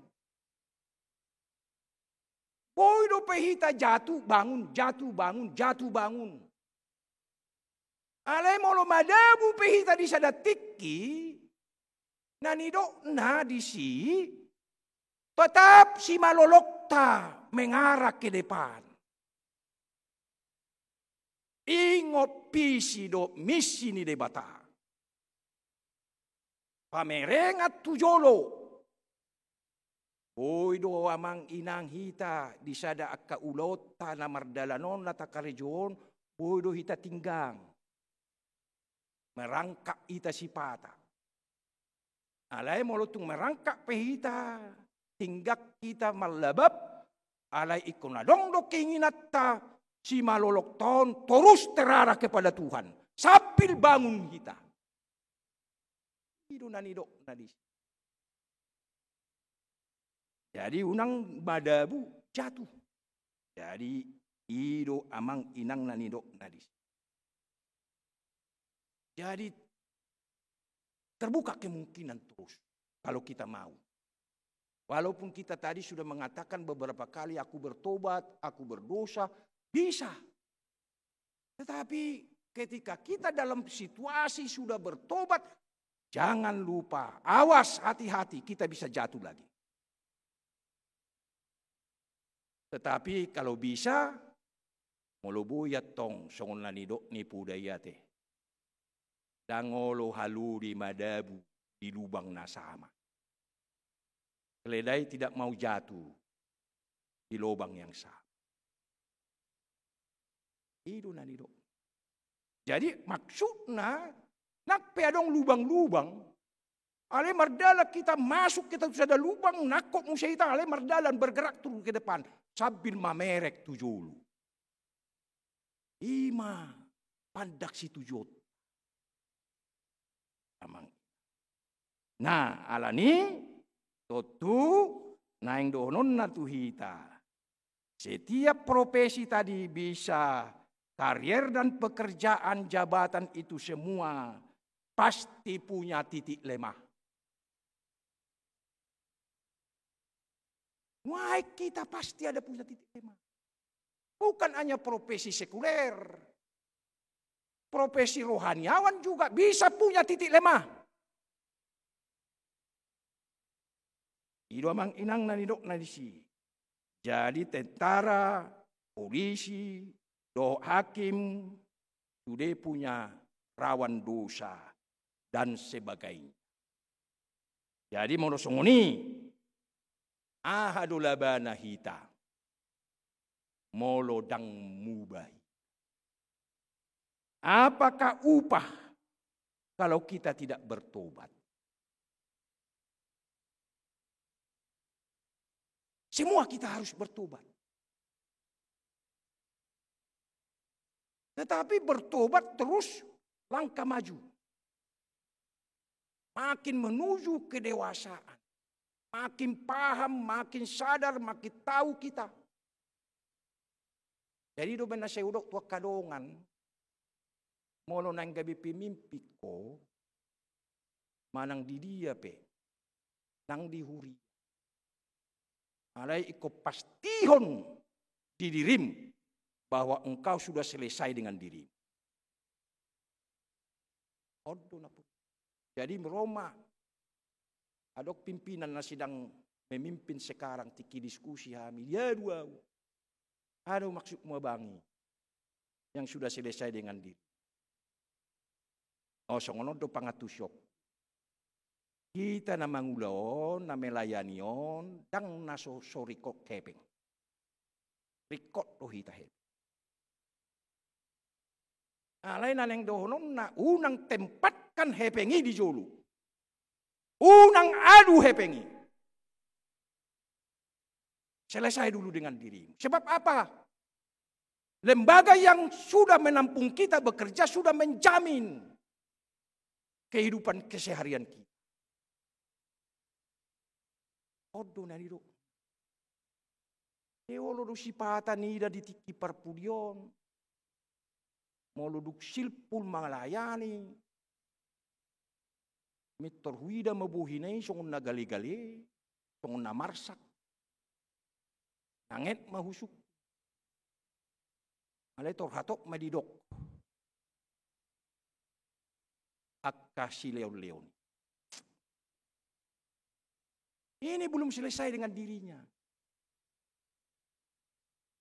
Boy do pehita jatuh bangun, jatuh bangun, jatuh bangun. Alay molo madabu pehita di sadatiki, nanidok na di si, tetap si malolokta mengarah ke depan. Ingot pisi do misi ni debata. Pamerengat tujolo. Boy do amang inang hita di sada akka ulot na mardalanon na takarejon, boy do hita tinggang. Merangkak ita sipata. Alay molotung merangkak pehita. Tinggak kita malabab. Alay ikunadong do keinginata. Si malolok ton terus terarah kepada Tuhan. Sambil bangun kita. Itu nanidok nadis. Jadi unang madabu jatuh. Jadi ido amang inang nanidok nadis. Jadi terbuka kemungkinan terus kalau kita mau. Walaupun kita tadi sudah mengatakan beberapa kali aku bertobat, aku berdosa, bisa. Tetapi ketika kita dalam situasi sudah bertobat, jangan lupa, awas hati-hati kita bisa jatuh lagi. Tetapi kalau bisa, molobuyat tong songon nanidok ni pudayate. Dangolo haluri madabu di lubang nasama. Keledai tidak mau jatuh di lubang yang sama. Itu nanidok. Jadi maksudnya nak peadong lubang-lubang. Ale mardala kita masuk kita sudah ada lubang nakok musyaita ale mardalan bergerak terus ke depan sambil mamerek tujulu. Ima pandak si tujut. Nah, alani totu naing donon na tuhita. Setiap profesi tadi bisa karier dan pekerjaan jabatan itu semua pasti punya titik lemah. Wah, kita pasti ada punya titik lemah. Bukan hanya profesi sekuler. Profesi rohaniawan juga bisa punya titik lemah. Ido amang inang nanidok nadisi. Jadi tentara, polisi, hakim, sudah punya rawan dosa dan sebagainya. Jadi monosongoni, ahadulabana hita, molodang mubai. Apakah upah kalau kita tidak bertobat? Semua kita harus bertobat. Tetapi bertobat terus langkah maju. Makin menuju kedewasaan. Makin paham, makin sadar, makin tahu kita. Jadi do benar saya udok tua kadongan. Molo nang gabi pimimpi ko, manang di dia pe, nang dihuri. Alay iko pastihon di dirim bahwa engkau sudah selesai dengan diri. Jadi Roma, adok pimpinan na sedang memimpin sekarang tiki diskusi hamil. Ya dua, ada maksud muabangi yang sudah selesai dengan diri. O songono do pangatusok. Kita na mangulaon, na melayanion, dang naso sorikok kepeng. Rikot do hita hepeng. Alay na neng dohonon na unang tempatkan hepengi di jolu. Unang adu hepengi. Selesai dulu dengan dirimu. Sebab apa? Lembaga yang sudah menampung kita bekerja sudah menjamin kehidupan keseharian kita. Odo narido. Eolo do sipata nida di tiki parpudion. Moluduk silpul mangalayani. Mitor huida mabuhinay songon nagali-gali. Songon namarsak. Nanget mahusuk. Alay torhatok madidok. akka si leon-leon. Ini belum selesai dengan dirinya.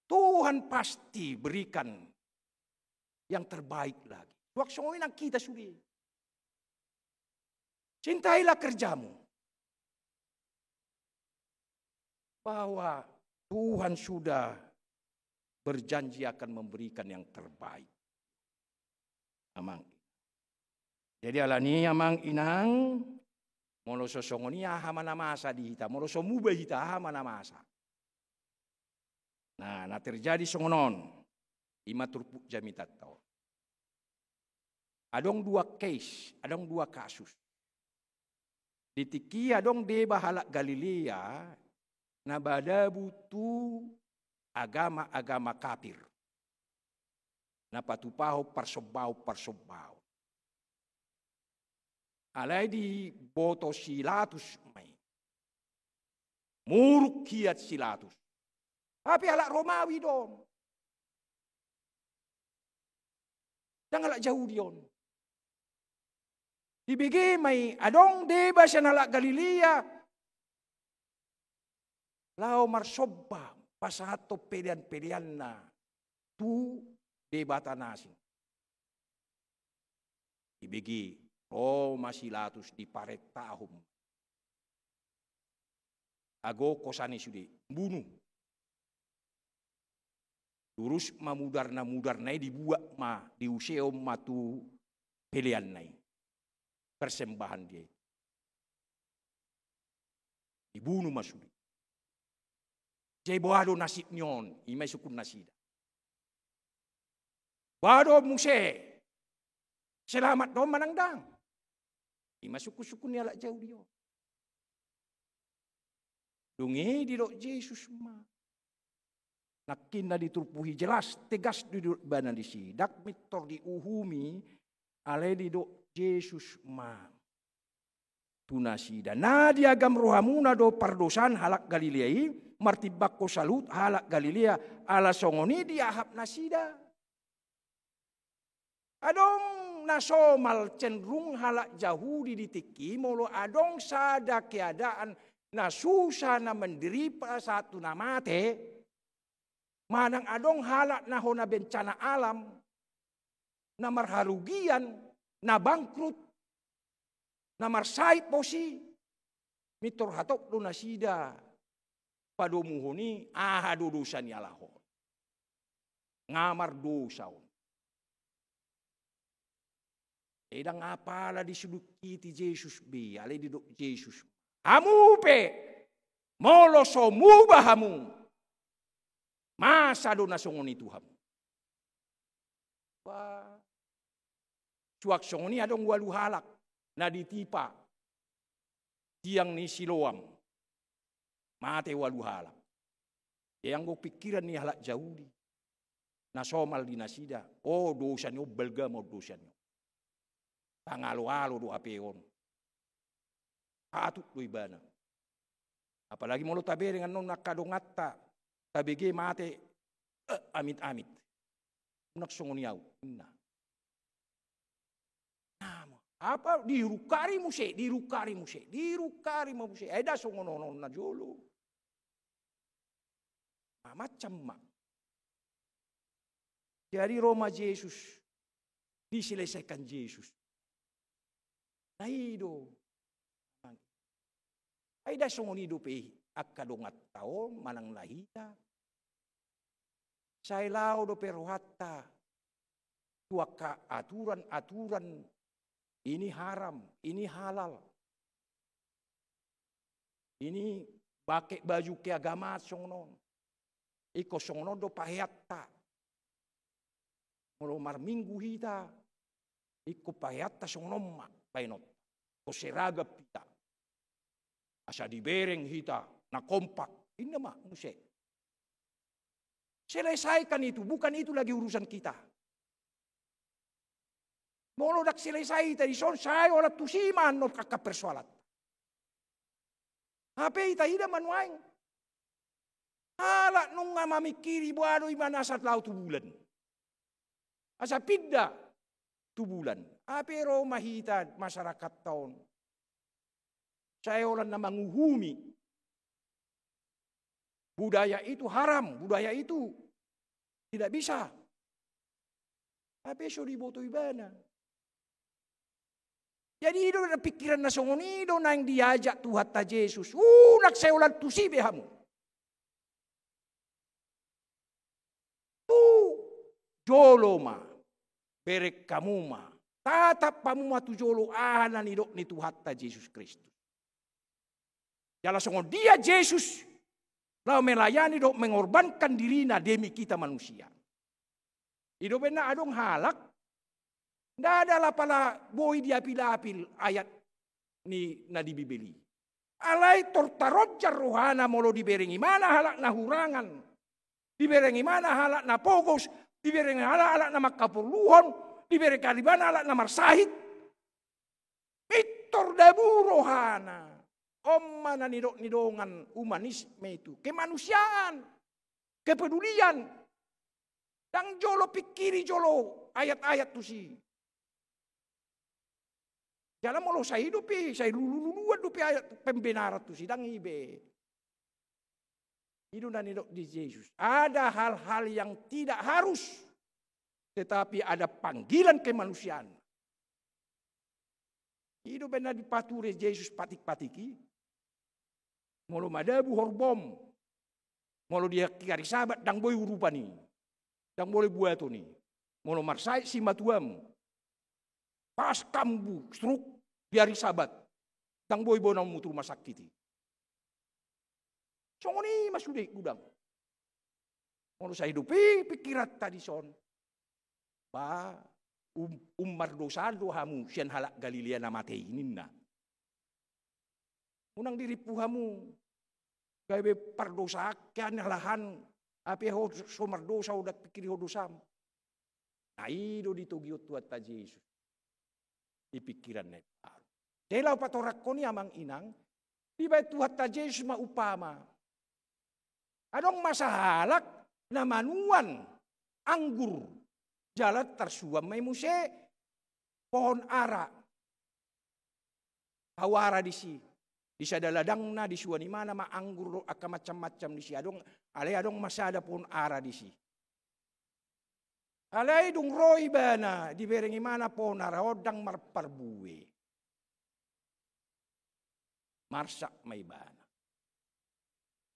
Tuhan pasti berikan yang terbaik lagi. Waktu yang kita sudah. Cintailah kerjamu. Bahwa Tuhan sudah berjanji akan memberikan yang terbaik. Amang. Jadi alani amang inang molo sosongoni hamana masa di hita, molo somuba hita hamana masa. Nah terjadi songonon ima turpuk jamitat tau. Adong dua case, adong dua kasus. Ditiki adong deba halak Galilea na bada butuh agama-agama kafir. Na patupaho parsobau. Alay di boto silatus may. Muruk kiat silatus. Tapi halak Romawi dong. Jangan halak jauh dion. Dibigi may adong deba siya halak Galilea. Lao marsobba pasato pedian na tu debata nasin. Dibigi masilatus di paret tahum. Ago kosani sudi bunuh. Lurus mudarna dibuat diuseo matu pilihan nai. Persembahan dia. Dibunuh masudi. Jai boado nasib nyon, imay sukun nasida. Boado muse. Selamat dong manangdang. Ima suku-suku ni alak jauh dia. Dungi di dok Yesus ma. Nakin na diturpuhi jelas tegas duduk bana di sidak mitor di uhumi ale di dok Yesus ma. Tunasida na diagam rohamuna do pardosan halak Galilei martibak ko salut halak Galilea ala songoni diahap nasida. Adong nasomal cenderung halak jauh di ditiki molo adong sada keadaan nasusah na menderita satu namate manang adong halak nahona bencana alam na marharugian na bangkrut na marsait posi mitor hatok lunasida padomuhoni dodosan yalahon ngamar dosaon. Edang apala di sudut kiti Yesus be, ale di dok Yesus. Hamu pe, molo somuba hamu. Masa do nasongoni Tuhan. Wah, cuak songoni adong walu halak na ditipa tiang ni Siloam. Mate walu halak. Yang go pikiran ni halak jauh di. Nasomal di nasida. Oh dosa nyo belga mau dosa nyo. Pangalo-alo do apeon. Patut do ibana. Apalagi mau lo tabe dengan non nakadongata. Tabege mate amit-amit. Unak songoniau. Nah. Apa dirukari muse. Eda songononon na jolo. Macam mak. Jadi Roma Yesus diselesaikan Yesus. Naido. Aida songonido pe akadongat tao manang lahita. Sailao do perohata. Tuaka aturan ini haram, ini halal. Ini pakai baju keagamaan songnon. Iko songnon do pahiatta. Mulomar minggu hita. Iko pahiatta songnon mak painot. Koseraga pita. Asa dibereng hita na kompak. Ini mah muse. Selesaikan itu, bukan itu lagi urusan kita. Molo dak selesai tadi son saya olat tusiman not kakak persoalan. Hape ita ida manuaing. Hala nung mamikiri buado imana asat laut bulan. Asa pidda. tu bulan. Pero mahita masyarakat taon. Saya orang na manguhumi. Budaya itu haram, budaya itu tidak bisa. Tapi so diboto ibana. Jadi itu ada pikiran na songonido na yang diajak Tuhan ta Yesus. Nagsayolan tu si behamu. Tu joloma. Berek kamuma. Tatap pamuma tu jolo ahanan idok ni Tuhan ta Yesus Kristus. Jala songon dia Yesus. Lalu melayani dok mengorbankan dirinya demi kita manusia. Ido bena adong halak. Nggak ada lah pala boy diapil-apil ayat ni na di Bibeli. Alai tortarojar rohana molo diberengi mana halak na hurangan. Diberengi mana halak na pogos. Diberengi halak na makapurluhon. Diberengi kalibana halak na marsahit. Itor dabu rohana. Mana nidongan humanisme itu. Kemanusiaan. Kepedulian. Dan jolo pikiri jolo ayat-ayat tu si. Jalan molo saya hidupi, saya lulu-luluan dupi ayat pembenaran tu si. Dan ibe. Itu dan hidup di Yesus. Ada hal-hal yang tidak harus. Tetapi ada panggilan kemanusiaan. Itu benar dipaturi Yesus patik-patiki. Molo madabu horbom. Molo dia kari sahabat dang boy urupa ni. Dang boleh buat tu ni. Molo marsai si matuam. Pas kambu struk biari sahabat. Dang boy bonang mutu rumah sakit. Songoni masudik gudang. Molo saya hidupi pikirat tadi son. Ba umar dosa dohamu sian halak Galilea na mate ininna. Unang diripuhamu. Kaya pardosa kian lahan. Api ho somar dosa udat pikiri ho dosam. Nah ido ditugiot tuat ta Yesus. Di pikiran net. Delaw patorak ko ni amang inang. Di ba tuat ta Yesus maupama. Adong masahalak na manuan anggur. Jalan tersuam may muse pohon ara. Hawara di si. Di sadaladang na di suani mana maanggur aka macam-macam di si. Alay adong masada pohon ara di si. Alay dung roy bana di berengi mana pohon ara odang marparbuwe. Marsak may bana.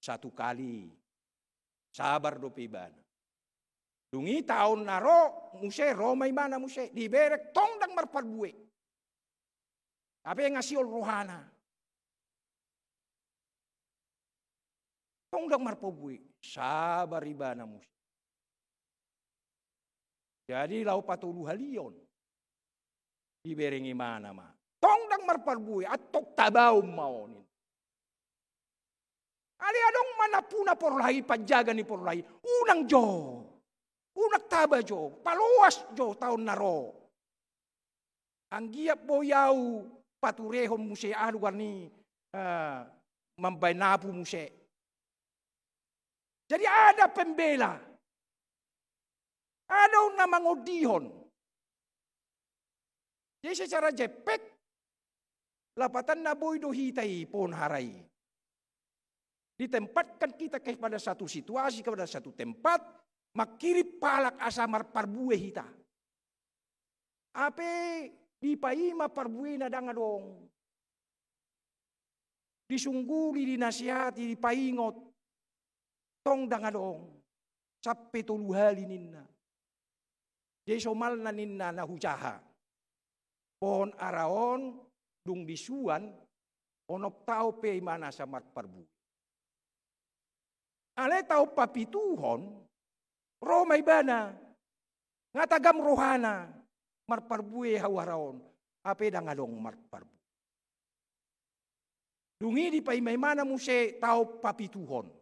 Satu kali sabar do bana. Dungi tahun naro muse romay mana muse diberek tongdang marparbuwe. Apa yang ngasih rohana. Tongdang marparbuwe sabar ibana muse. Jadi lau patulu halion diberengi mana ma. Tongdang marparbuwe atok tabaum maunin. Ali adong manapuna porlahi panjaga ni porlahi unang jo. Unak taba jo, paluas jo tahun naro. Ang giap boyau paturehon muse aluar ni mambainapu muse. Jadi ada pembela. Ada na mangodihon. Jadi secara jepek lapatan na boy do hitai pon harai. Ditempatkan kita kepada satu situasi, kepada satu tempat. Makiri palak asamar parbuwe hita. Ape di paima parbuwe na dangadong. Disungguli, dinasihati, dipaingot. Tong dangadong. Sape tuluhali ninna. Jadi somal na ninna na hujaha. Pohon araon, dung bisuan, onop tau pe mana samar parbuwe. Ale tau papituhon, Romay bana, nga tagam rohana, marparbuwe hawaraon, ape dangadong marparbu. Dungi di paimay mana muse tao papituhon,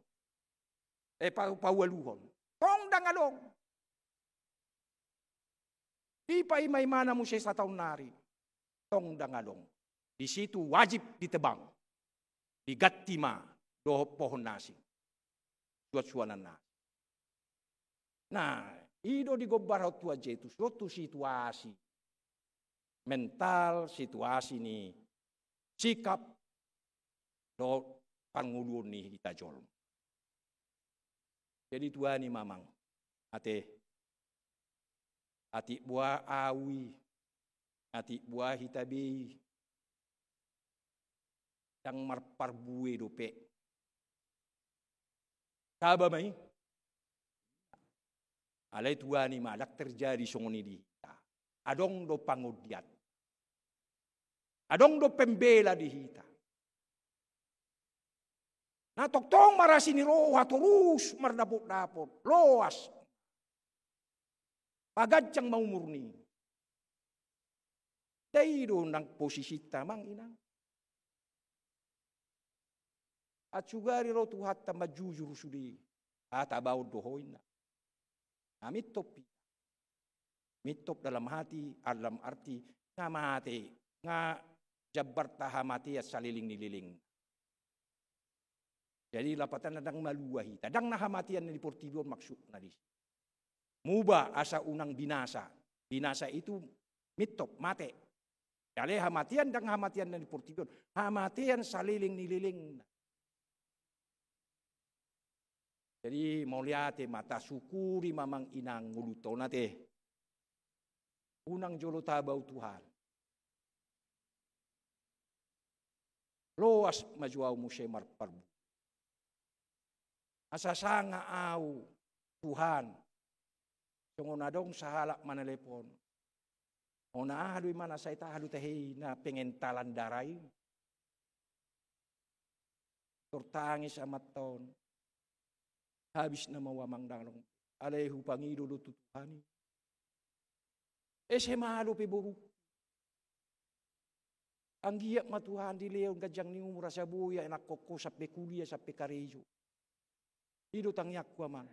pawaluhon, tong dangadong. Di paimay mana muse sa taon nari, tong dangadong. Di situ wajib ditebang, digatima, do pohon nasi, suat-suanan nasi. Nah, ido di gobaraw tua jetu, suatu situasi. mental situasi ni sikap do pangulun ni kita jol. Jadi Tuhan ni mamang ate buah awi, ati buah hitabi yang marparbue dope. Kaba mai alai Tuhan ni malak terjadi songoni di hita. Adong do pangudiat. Adong do pembela di hita. Nah toktong marasi ni roha terus mardapot-dapot. Loas. Pagad mau murni. Daido nang posisi tamang inang. At sugari ro tuhat ta majujur sudi. Ata bau dohoin na. Mitop dalam hati, dalam arti nga mati, nga jabar tahamati at saliling nililing. Jadi lapatan nadang maluwahi, tadang nahamatian ni portidon maksud na di. Muba asa unang binasa. Binasa itu mitop, mate. Kali hamatian dang hamatian ni portidon. Hamatian saliling nililing. Jadi mau lihat mata syukuri mamang inang nguluto nate. Unang jolo tabau Tuhan. Loas majuau musemar parbu. Asasanga au Tuhan. Songonadong sahalak manalepon. Ona haluy mana sa ita halu tahi na pengentalan daray. Tortangis amat ton. Habis na mawamang dalong. Alehu pangidulo tutuhani. Ese mahalo pe buruk. Ang giyak matuhan di leon gadyang ni umura sa buya enak koko sa pekulia sa pekarejo. Hido tangyak ko man.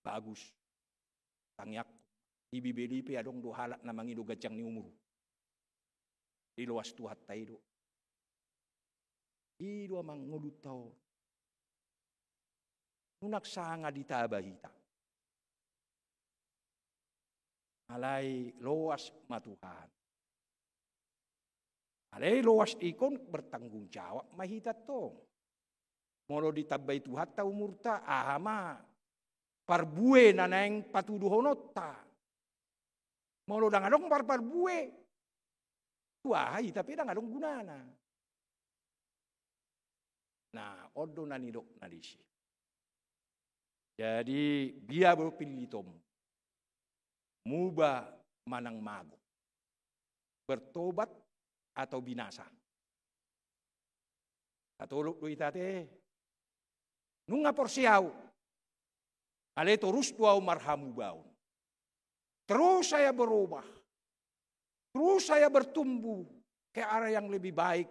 Bagus. Tangyak. Ibibili pe adong do halak na mangido gadyang ni umuro. Di luas tuhat tayo. Ido amang ngulutaw. Nunaksanga di tabahita. Alay loas matuhan. Alay loas ikon bertanggung jawab mahita to. Molo ditabay tuhat ta umurta ahama. Parbue na nang patuduhonot ta. Molo dangadong parbue. Tuahay tapi dangadong gunana. Nah, odo nanidok nadisi. Jadi biar berpilih tom. Muba manang mago. Bertobat atau binasa. Katulog do itate. Nunga porsiaw. Ale terus duaw marhamu baun. Terus saya berubah. Terus saya bertumbuh ke arah yang lebih baik.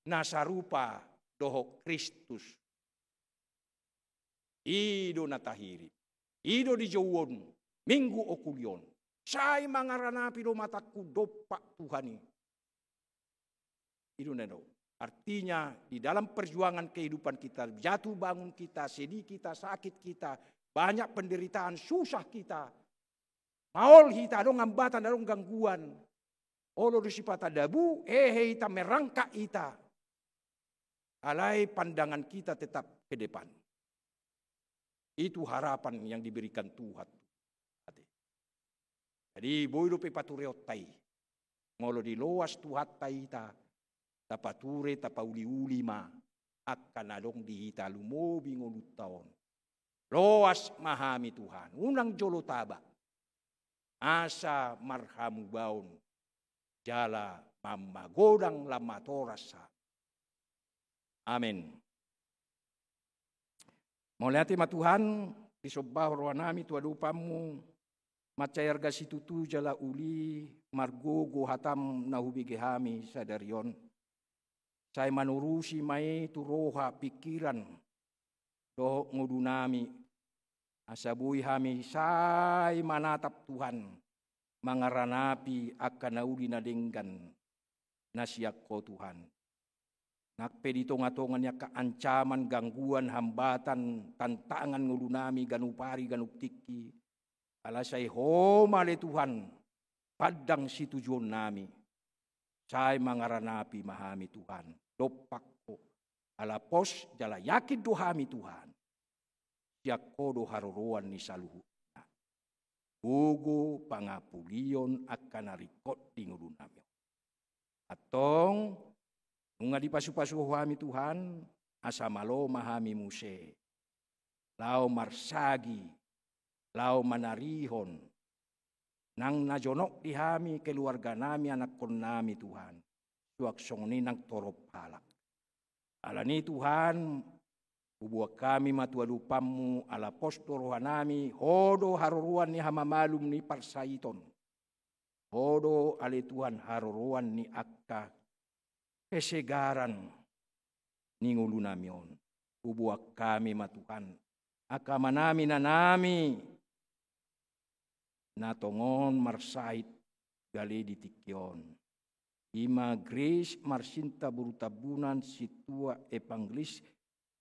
Nasarupa doho Kristus. Ido natahiri. Ido di jawon. Minggu okulion. Say mangaranapi do mataku dopak Tuhani. Ido nado. Artinya di dalam perjuangan kehidupan kita. Jatuh bangun kita. Sedih kita. Sakit kita. Banyak penderitaan. Susah kita. Maol kita. Adong hambatan. Adong gangguan. Olo disipata dabu. Kita merangkak kita. Alai pandangan kita tetap ke depan. Itu harapan yang diberikan Tuhan. Jadi boy pe paturiot tai. Ngolo di loas Tuhan tai ta. Tapature tapauli-uli ma. Akan adong di hita lumobi ngolut taon. Loas mahami Tuhan. Unang jolo taba. Asa marhamu baun. Jala mamagodang lamatorasa. Amin. Muliati matuhan, disobah rohanami tua dupamu, macayar gasitutu jala uli, margo gohatam nahubigehami sadarion. Saya manurusi mai turoha pikiran, doh ngudunami, asabui hami say manatap Tuhan, mangaranapi akan nauli nadenggan, nasiak ko Tuhan. Nakpeditongatongan niya kaancaman, gangguan, hambatan, tantangan ngulunami, ganupari, ganuptiki. Alasai homa le Tuhan, padang si tujuan nami. Saya mangaranapi mahami Tuhan. Dopakko, ala pos jala yakin dohami Tuhan. Siak kodo haruruan ni saluhutna. Bugo pangapulion akan narikot di ngulun nami. Atong, nunga di pasu-pasu hami Tuhan, asamalo mahami muse. Lau marsagi, lau manarihon, nang najonok dihami keluarga nami anak kon nami Tuhan. Suaksong ni nang torop halak. Alani Tuhan, ubuak kami matua lupamu ala posto rohanami, hodo haruruan ni hamamalum ni parsaiton. Hodo ali Tuhan haruruan ni akka kesegaran ni ngulu namion. Ubuak kami matuhan. Akamanami na nami natongon marsait gali ditikyon. Ima Grace Marsinta Burutabunan situa Epanglis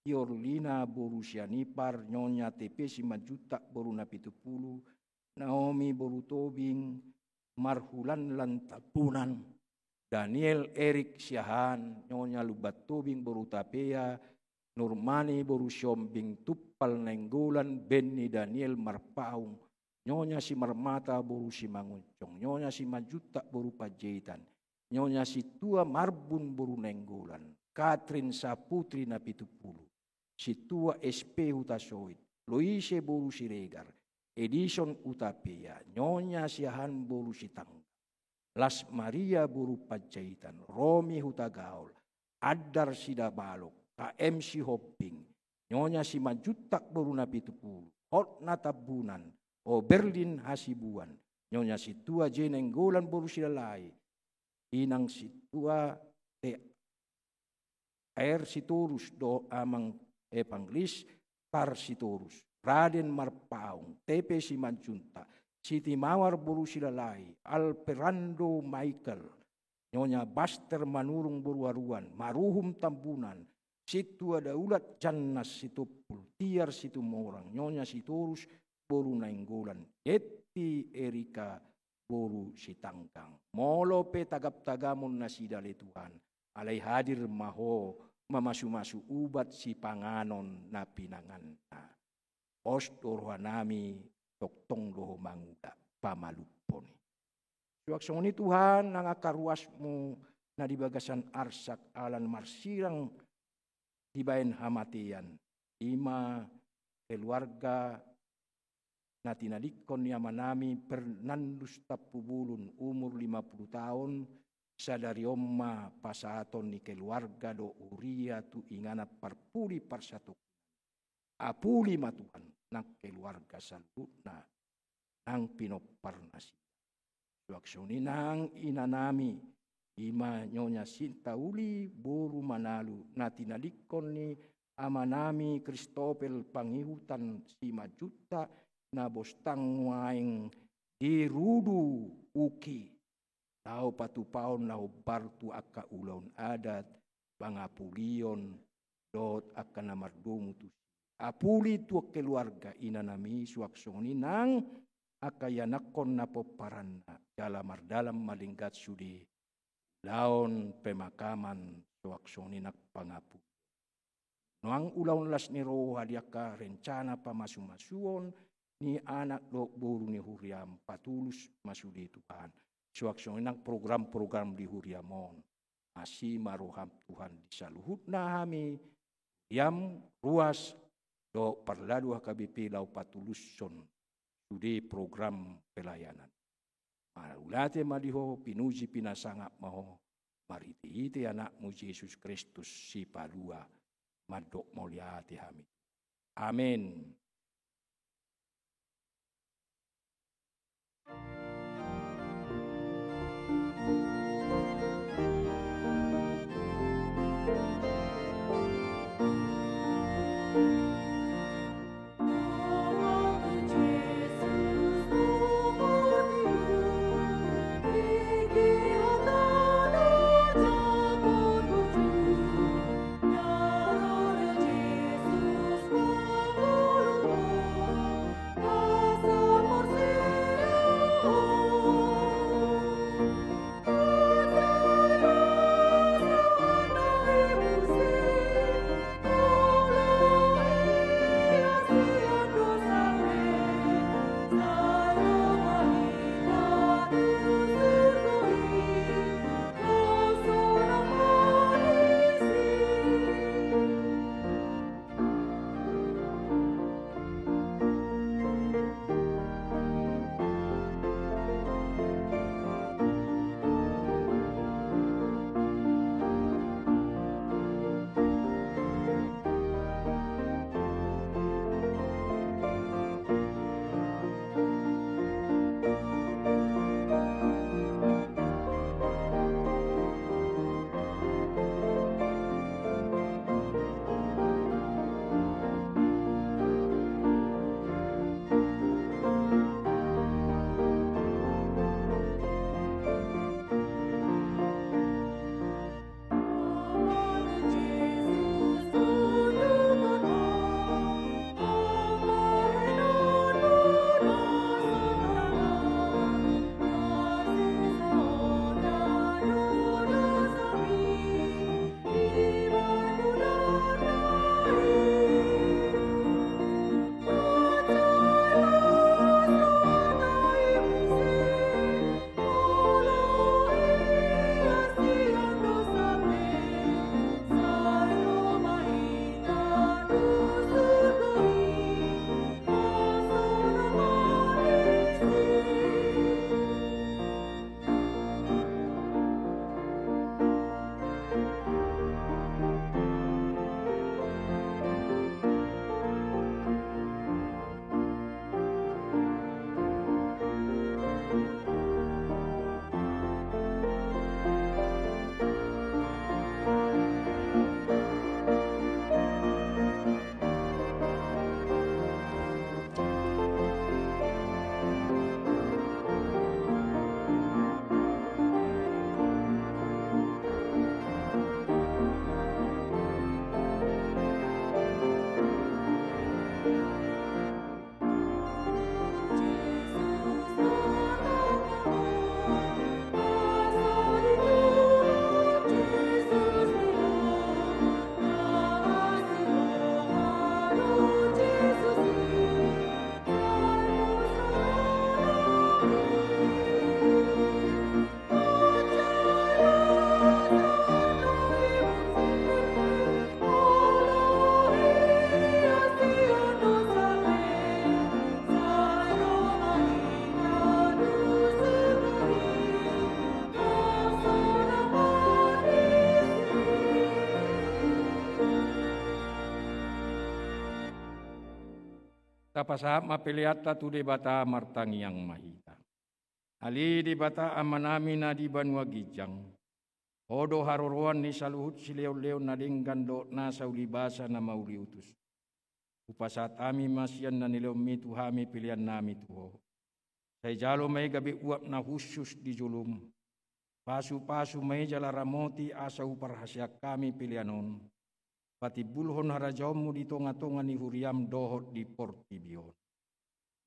Yorlina Borusianipar Nyonya TP 5 juta Boruna 70 Naomi Borutobing Marhulan Lantapunan Daniel Erik Siahan Nyonya Lubatobing Borutapea Nurmani Borusyombing Tupal Nenggolan Benny Daniel Marpaung Nyonya si Marmata Borusi Manguncong Nyonya si Majuta Boru Pajetan Nyonya si Tua Marbun Boru Nenggolan Katrin Saputri na 70 si Tua SP Hutasoit Loise Boru Siregar Edison Utapia Nyonya Siahan Boru Sitang Las Maria Boru Pajetan Romi Hutagaol Adar Sidabalok KMC Hopping, Nyonya si Majutak Boruna 70, Hot Natabunan, O Berlin Hasibuan, Nyonya si Tua Jenenggolan Borusilalai, Inang si Tua Air Sitorus do Amang Epanglis, Tar Sitorus, Raden Marpaung, TP si Manjunta, Siti Mawar Borusilalai, Alperando Michael, Nyonya Baster Manurung Boruaruan, Maruhum Tambunan, Situ ada ulat jannas situ tiar situ morang Nyonya sitorus boru nainggolan Eti Erika boru sitangkang molo pe tagap-tagamon nasidale Tuhan alai hadir maho mamasu-masu ubat si panganon na pinangan na posto rohanami toktong doho manguda pamaluponi suaksong ni Tuhan nang akaruasmu na dibagasan arsak alan marsirang Ibain hamatian, ima keluarga na tinadikon ni amanami Fernandus Tapubulun umur 50 tahun sadari omma pasaton ni keluarga do uria tu ingana parpuli parsatuk apuli matuhan nang keluarga salutna nang pinoparnasi suaksoni nang inanami Ima Nyonya Sinta Uli Boru Manalu natinadikon ni amanami Kristopel Pangihutan si Majuta na bostang waing dirudu uki tau patupaon na bartu akka ulaun adat pangapulion dot akka namardumutus apuli tuak keluarga inanami suaksoni nang akayanakon na poparanna dalam malinggat sudi laon pemakaman suaksoni nak pangapu. Noang ulaun las ni roh hadiaka rencana pamasu-masuon ni anak do boru ni huriam patulus masudi Tuhan. Suaksoni nak program-program di huriamon. Masih maroham Tuhan disaluhut nahami yam ruas do parladu HKBP lau patuluson sudi program pelayanan. Ulate madiho pinuji pinasangap maho mariti ite anakmu Yesus Kristus si palua madok moliati hami. Amin. Por Tapasahap mapiliata tu debata martangi yang mahita. Ali debata amanami na di banua gijang. Odo haruruan ni saluhut sileo-leo na linggan do na sa ulibasa na mauliutus. Upasat ami masyan na nilumi tuhami pilihan nami tuho. Say jalo may gabi uap na husus di julum. Pasu-pasu may jala ramoti asa uparhasyak kami pilihanon. Pati bulhon harajaumu di tonga-tonga ni huriam dohot di portibion.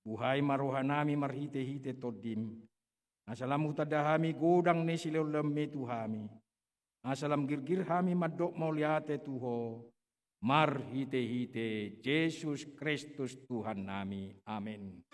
Buhay marohanami marhite-hite todim. Asalam utadahami godang ni silolami tuhami. Asalam girgir hami madok mauliate tuho. Marhite-hite Yesus Kristus Tuhan nami. Amin.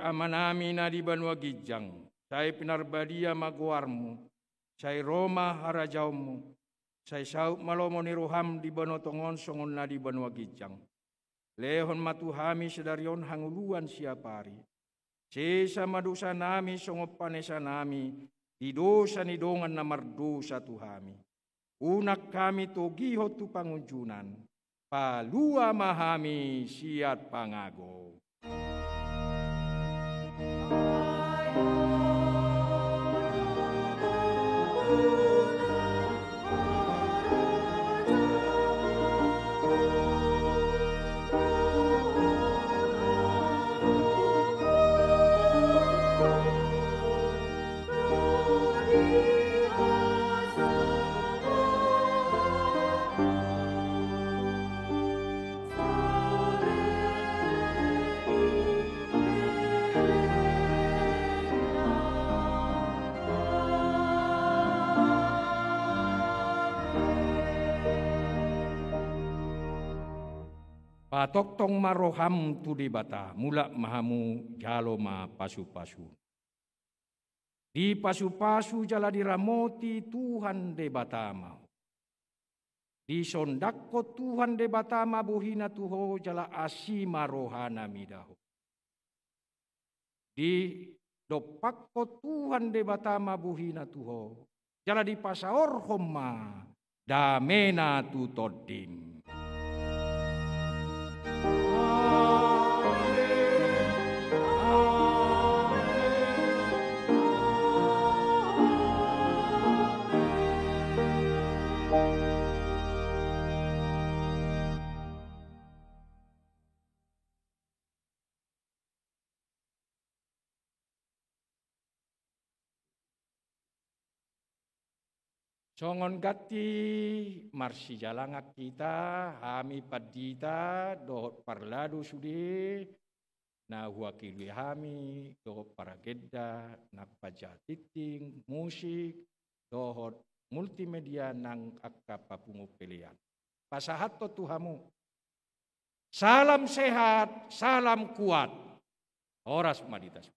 Amanami na di banua gijang, say pinarbadia maguarmu, say Roma harajaumu, say saup malomo ni roham di banotongon songon na di banua gijang. Lehon matuhami sedarion hanguluan siapari. Sesa madusa nami songop panesa nami, di dosa ni dongan na mardosa tuhami. Unak kami togiho tu pangunjunan, palua mahami siat pangago. Patoktong maroham tu debata, mulak mahamu jalo ma pasu-pasu. Di pasu-pasu jala diramoti Tuhan debata mau. Di sondakko Tuhan debata ma buhina tuho jala asima rohana midaho. Di dopakko Tuhan debata ma buhina tuho jala di pasaor homa damena tu todim. Songon gati marsi jalangak kita, hami padita, dohot parladu sudi, na wakili hami, dohot paragedda, na pajatiting, musik, dohot multimedia nang akapapungu pilihan. Pasahat to Tuhamu. Salam sehat, salam kuat. Oras maditas.